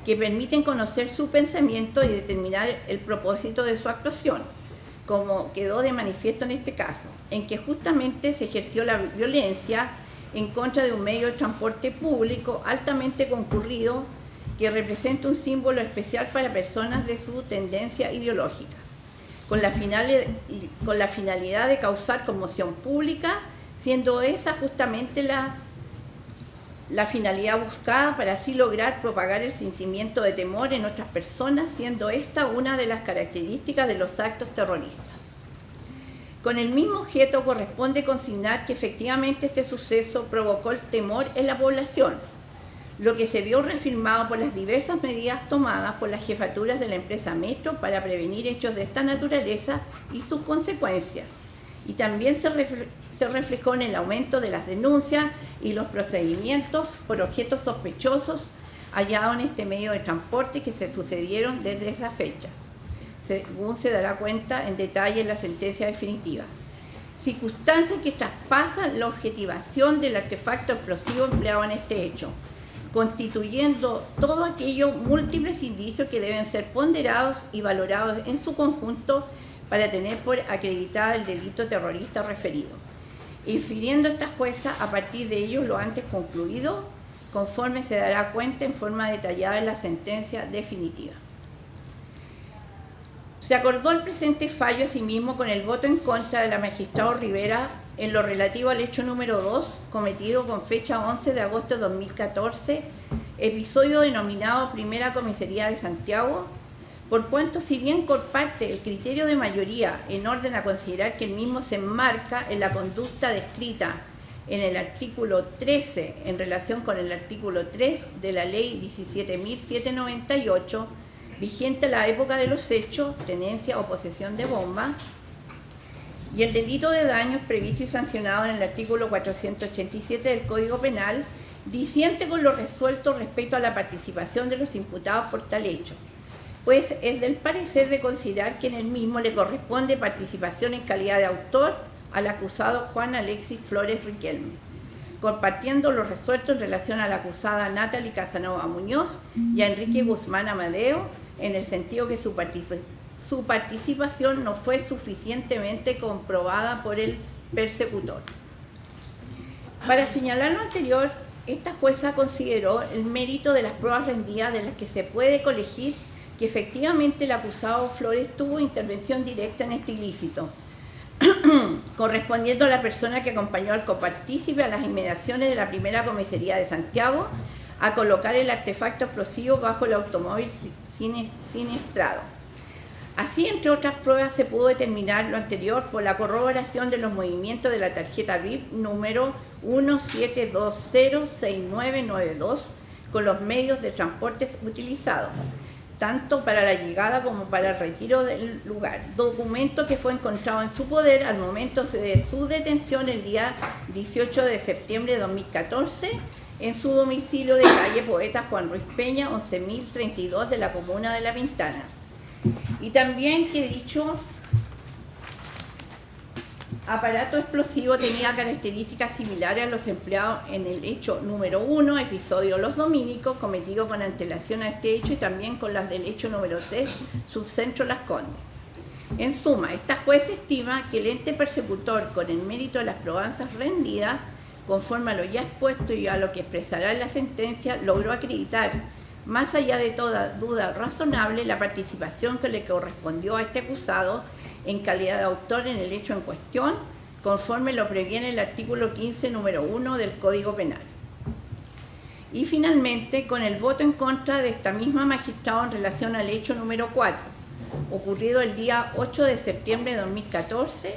que permiten conocer su pensamiento y determinar el propósito de su actuación, como quedó de manifiesto en este caso, en que justamente se ejerció la violencia en contra de un medio de transporte público altamente concurrido que representa un símbolo especial para personas de su tendencia ideológica. con la finalidad de causar conmoción pública, siendo esa justamente la finalidad buscada para así lograr propagar el sentimiento de temor en otras personas, siendo esta una de las características de los actos terroristas. Con el mismo objeto corresponde consignar que efectivamente este suceso provocó el temor en la población, lo que se vio reafirmado por las diversas medidas tomadas por las jefaturas de la empresa Metro para prevenir hechos de esta naturaleza y sus consecuencias. Y también se reflejó en el aumento de las denuncias y los procedimientos por objetos sospechosos hallados en este medio de transporte que se sucedieron desde esa fecha, según se dará cuenta en detalle en la sentencia definitiva. Circunstancias que traspasan la objetivación del artefacto explosivo empleado en este hecho, constituyendo todo aquello múltiples indicios que deben ser ponderados y valorados en su conjunto para tener por acreditada el delito terrorista referido, infiriendo esta jueza a partir de ello lo antes concluido, conforme se dará cuenta en forma detallada en la sentencia definitiva. Se acordó el presente fallo asimismo con el voto en contra de la magistrada Rivera en lo relativo al hecho número 2, cometido con fecha 11 de agosto de 2014, episodio denominado Primera Comisaría de Santiago, por cuanto si bien comparte el criterio de mayoría en orden a considerar que el mismo se enmarca en la conducta descrita en el artículo 13 en relación con el artículo 3 de la ley 17.798, vigente a la época de los hechos, tenencia o posesión de bomba, y el delito de daños previsto y sancionado en el artículo 487 del Código Penal, disiente con lo resuelto respecto a la participación de los imputados por tal hecho, pues es del parecer de considerar que en el mismo le corresponde participación en calidad de autor al acusado Juan Alexis Flores Riquelme, compartiendo lo resuelto en relación a la acusada Natalie Casanova Muñoz y a Enrique Guzmán Amadeo, en el sentido que su participación no fue suficientemente comprobada por el persecutor. Para señalar lo anterior, esta jueza consideró el mérito de las pruebas rendidas, de las que se puede colegir que efectivamente el acusado Flores tuvo intervención directa en este ilícito, correspondiendo a la persona que acompañó al copartícipe a las inmediaciones de la Primera Comisaría de Santiago a colocar el artefacto explosivo bajo el automóvil siniestrado. Así, entre otras pruebas, se pudo determinar lo anterior por la corroboración de los movimientos de la tarjeta VIP número 17206992 con los medios de transporte utilizados, tanto para la llegada como para el retiro del lugar, documento que fue encontrado en su poder al momento de su detención el día 18 de septiembre de 2014 en su domicilio de calle Poeta Juan Ruiz Peña, 11.032 de la comuna de La Pintana. Y también que dicho aparato explosivo tenía características similares a los empleados en el hecho número 1, episodio Los Dominicos, cometido con antelación a este hecho, y también con las del hecho número 3, subcentro Las Condes. En suma, esta juez estima que el ente persecutor, con el mérito de las probanzas rendidas, conforme a lo ya expuesto y a lo que expresará en la sentencia, logró acreditar, más allá de toda duda razonable, la participación que le correspondió a este acusado en calidad de autor en el hecho en cuestión, conforme lo previene el artículo 15, número 1 del Código Penal. Y finalmente, con el voto en contra de esta misma magistrada en relación al hecho número 4, ocurrido el día 8 de septiembre de 2014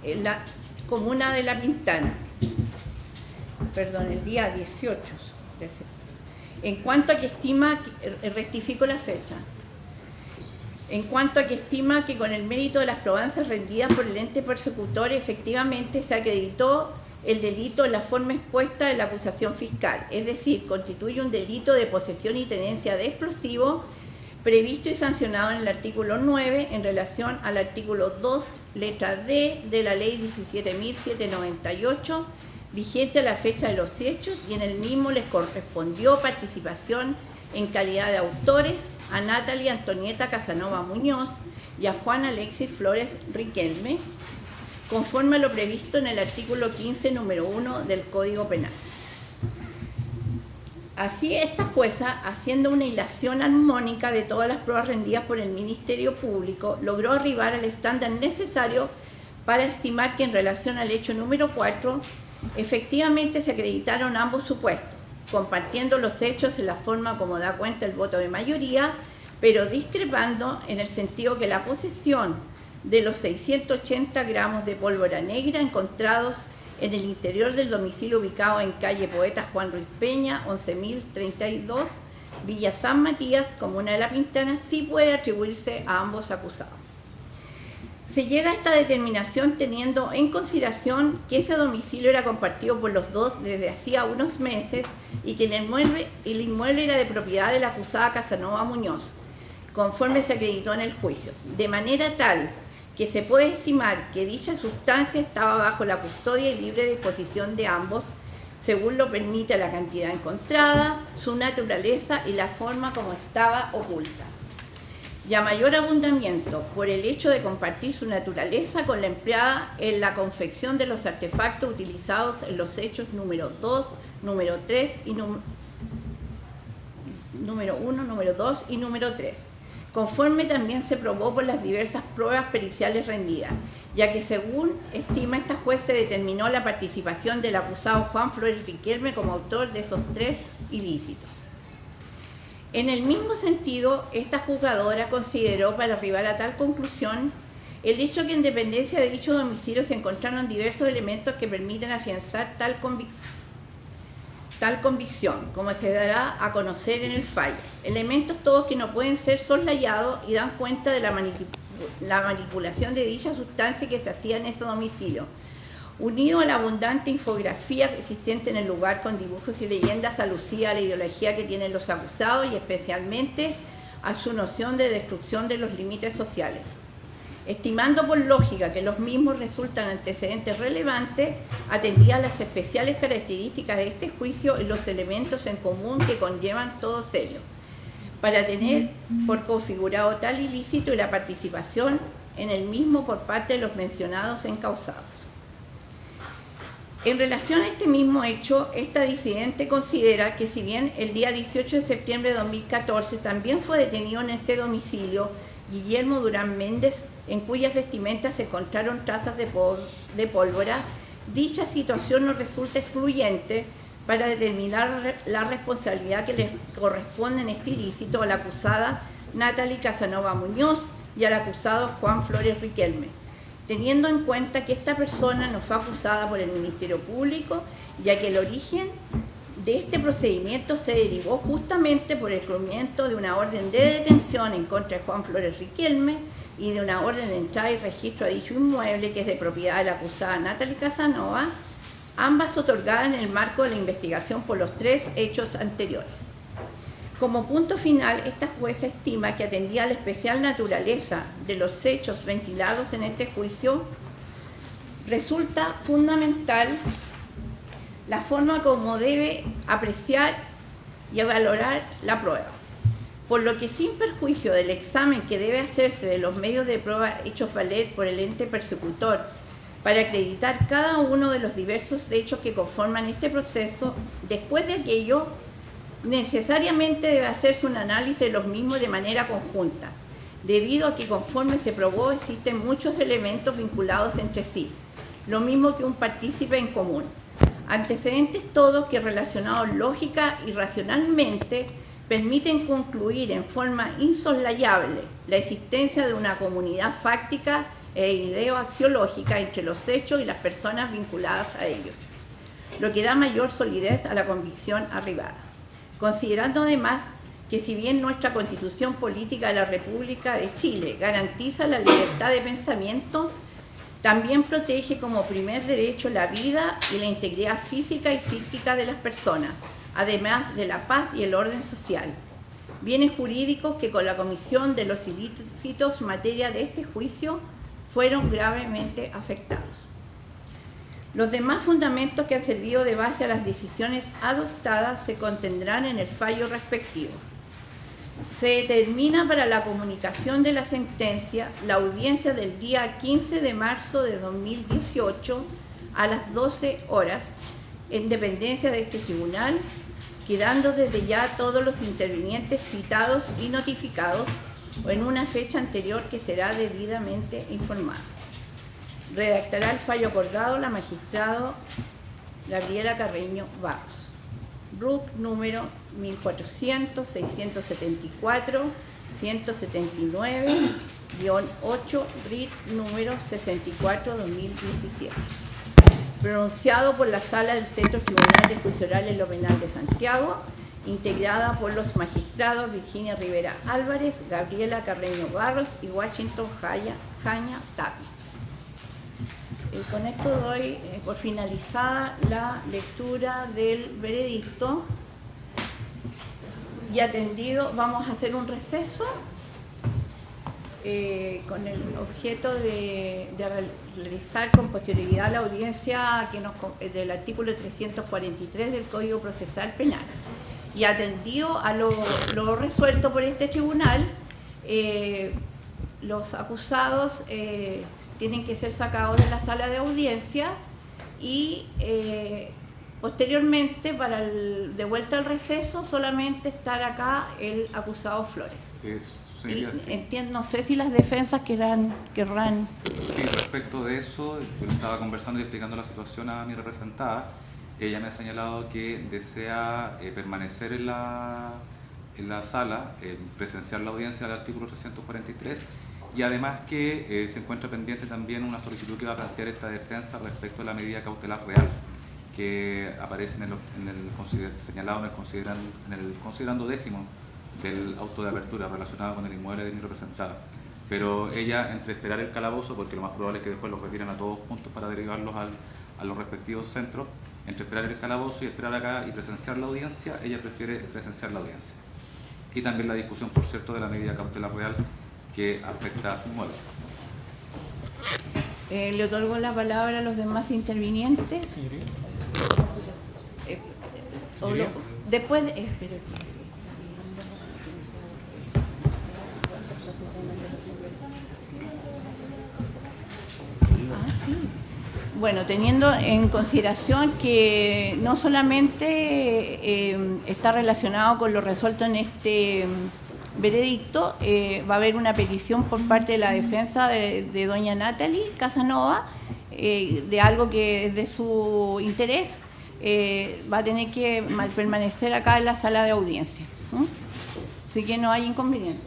en la comuna de La Pintana, el día 18 de septiembre. En cuanto a que estima, rectifico la fecha, en cuanto a que estima que con el mérito de las probanzas rendidas por el ente persecutor efectivamente se acreditó el delito en la forma expuesta de la acusación fiscal, es decir, constituye un delito de posesión y tenencia de explosivo previsto y sancionado en el artículo 9 en relación al artículo 2, letra D de la ley 17.798, vigente a la fecha de los hechos, y en el mismo les correspondió participación en calidad de autores a Natalie Antonieta Casanova Muñoz y a Juan Alexis Flores Riquelme, conforme a lo previsto en el artículo 15, número 1 del Código Penal. Así, esta jueza, haciendo una hilación armónica de todas las pruebas rendidas por el Ministerio Público, logró arribar al estándar necesario para estimar que en relación al hecho número 4, efectivamente se acreditaron ambos supuestos, compartiendo los hechos en la forma como da cuenta el voto de mayoría, pero discrepando en el sentido que la posesión de los 680 gramos de pólvora negra encontrados en el interior del domicilio ubicado en calle Poeta Juan Ruiz Peña, 11.032, Villa San Matías, comuna de La Pintana, sí puede atribuirse a ambos acusados. Se llega a esta determinación teniendo en consideración que ese domicilio era compartido por los dos desde hacía unos meses y que el inmueble era de propiedad de la acusada Casanova Muñoz, conforme se acreditó en el juicio, de manera tal que se puede estimar que dicha sustancia estaba bajo la custodia y libre disposición de ambos, según lo permite la cantidad encontrada, su naturaleza y la forma como estaba oculta. Y a mayor abundamiento por el hecho de compartir su naturaleza con la empleada en la confección de los artefactos utilizados en los hechos número 2, número 3 y número 1, número 2 y número 3. Conforme también se probó por las diversas pruebas periciales rendidas, ya que según estima esta juez se determinó la participación del acusado Juan Flores Riquelme como autor de esos 3 ilícitos. En el mismo sentido, esta juzgadora consideró, para arribar a tal conclusión, el hecho que en dependencia de dicho domicilio se encontraron diversos elementos que permiten afianzar tal convicción, como se dará a conocer en el fallo. Elementos todos que no pueden ser soslayados y dan cuenta de la manipulación de dicha sustancia que se hacía en ese domicilio, unido a la abundante infografía existente en el lugar con dibujos y leyendas alusivas a la ideología que tienen los acusados y especialmente a su noción de destrucción de los límites sociales. Estimando por lógica que los mismos resultan antecedentes relevantes, atendía a las especiales características de este juicio y los elementos en común que conllevan todos ellos, para tener por configurado tal ilícito y la participación en el mismo por parte de los mencionados encausados. En relación a este mismo hecho, esta disidente considera que si bien el día 18 de septiembre de 2014 también fue detenido en este domicilio Guillermo Durán Méndez, en cuyas vestimentas se encontraron trazas de pólvora, dicha situación no resulta excluyente para determinar la responsabilidad que le corresponde en este ilícito a la acusada Natalie Casanova Muñoz y al acusado Juan Flores Riquelme, teniendo en cuenta que esta persona no fue acusada por el Ministerio Público, ya que el origen de este procedimiento se derivó justamente por el cumplimiento de una orden de detención en contra de Juan Flores Riquelme y de una orden de entrada y registro a dicho inmueble que es de propiedad de la acusada Natalie Casanova, ambas otorgadas en el marco de la investigación por los 3 hechos anteriores. Como punto final, esta jueza estima que atendía a la especial naturaleza de los hechos ventilados en este juicio, resulta fundamental la forma como debe apreciar y valorar la prueba, por lo que sin perjuicio del examen que debe hacerse de los medios de prueba hechos valer por el ente persecutor para acreditar cada uno de los diversos hechos que conforman este proceso, después de aquello, necesariamente debe hacerse un análisis de los mismos de manera conjunta, debido a que conforme se probó existen muchos elementos vinculados entre sí, lo mismo que un partícipe en común. Antecedentes todos que relacionados lógica y racionalmente permiten concluir en forma insoslayable la existencia de una comunidad fáctica e ideo-axiológica entre los hechos y las personas vinculadas a ellos, lo que da mayor solidez a la convicción arribada. Considerando además que si bien nuestra Constitución Política de la República de Chile garantiza la libertad de pensamiento, también protege como primer derecho la vida y la integridad física y psíquica de las personas, además de la paz y el orden social. Bienes jurídicos que con la comisión de los ilícitos en materia de este juicio fueron gravemente afectados. Los demás fundamentos que han servido de base a las decisiones adoptadas se contendrán en el fallo respectivo. Se determina para la comunicación de la sentencia la audiencia del día 15 de marzo de 2018 a las 12 horas en dependencia de este tribunal quedando desde ya todos los intervinientes citados y notificados o en una fecha anterior que será debidamente informada. Redactará el fallo acordado la magistrada Gabriela Carreño Barros. RUC número 1400-674-179-8, RIT número 64-2017. Pronunciado por la Sala del Centro Tribunal de Juicio Oral en lo Penal de Santiago, integrada por los magistrados Virginia Rivera Álvarez, Gabriela Carreño Barros y Washington Jaña Tapia. Con esto doy por finalizada la lectura del veredicto y atendido. Vamos a hacer un receso con el objeto de realizar con posterioridad la audiencia del artículo 343 del Código Procesal Penal. Y atendido a lo resuelto por este tribunal, los acusados tienen que ser sacados de la sala de audiencia y posteriormente, de vuelta al receso, solamente estar acá el acusado Flores. Y entiendo, no sé si las defensas querrán. Sí, respecto de eso, yo estaba conversando y explicando la situación a mi representada. Ella me ha señalado que desea permanecer en la sala, presenciar la audiencia del artículo 343, y además que se encuentra pendiente también una solicitud que va a plantear esta defensa respecto a la medida cautelar real que aparece señalado en el considerando décimo del auto de apertura relacionado con el inmueble de mi representada. Pero ella, entre esperar el calabozo, porque lo más probable es que después los retiren a todos juntos para derivarlos a los respectivos centros, entre esperar el calabozo y esperar acá y presenciar la audiencia, ella prefiere presenciar la audiencia. Y también la discusión, por cierto, de la medida cautelar real que afecta a su inmueble. Le otorgo la palabra a los demás intervinientes. Después sí. Bueno, teniendo en consideración que no solamente está relacionado con lo resuelto en este veredicto, va a haber una petición por parte de la defensa de doña Natalie Casanova de algo que es de su interés, va a tener que permanecer acá en la sala de audiencia. Así que no hay inconveniente.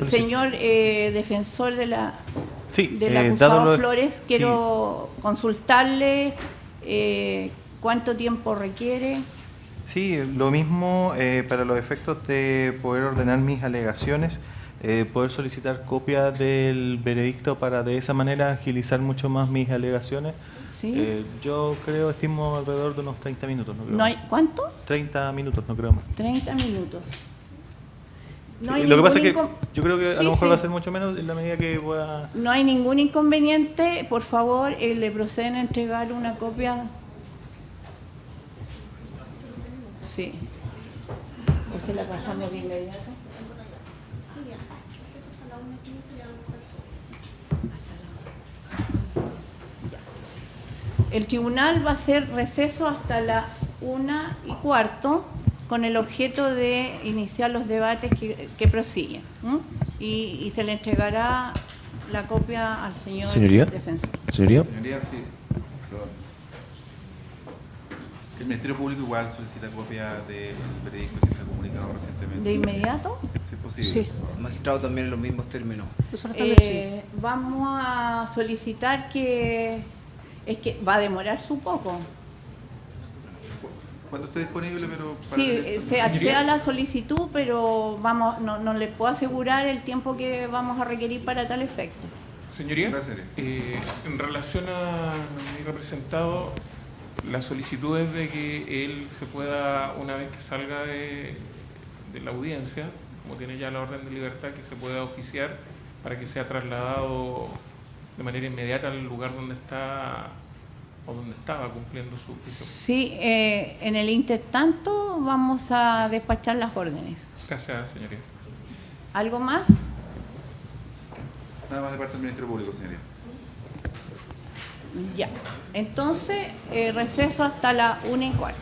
Señor defensor del acusado Flores, quiero consultarle cuánto tiempo requiere. Sí, lo mismo para los efectos de poder ordenar mis alegaciones, poder solicitar copia del veredicto para de esa manera agilizar mucho más mis alegaciones. ¿Sí? Yo estimo alrededor de unos 30 minutos. No creo. ¿No hay, ¿Cuánto? 30 minutos, no creo más. 30 minutos. No lo que pasa es que yo creo que a lo mejor va a ser mucho menos en la medida que pueda... No hay ningún inconveniente. Por favor, le proceden a entregar una copia. Sí. ¿O se la pasamos de inmediato? El tribunal va a hacer receso hasta la 1:15 con el objeto de iniciar los debates que prosiguen. Y se le entregará la copia al señor defensor. Señoría, sí. El Ministerio Público igual solicita copia del veredicto que se ha comunicado recientemente. ¿De inmediato? Si es posible. sí. Magistrado también en los mismos términos. Vamos a solicitar que va a demorarse un poco. Cuando esté disponible, pero... Sí, se accede a la solicitud, pero no les puedo asegurar el tiempo que vamos a requerir para tal efecto. Señoría, Gracias. en relación a mi representado, la solicitud es de que él se pueda, una vez que salga de la audiencia, como tiene ya la orden de libertad, que se pueda oficiar para que sea trasladado de manera inmediata al lugar donde está o donde estaba cumpliendo su prisión. Sí, en el intertanto vamos a despachar las órdenes. Gracias, señoría. ¿Algo más? Nada más de parte del Ministerio Público, señoría. Ya. Entonces, receso hasta la 1:15.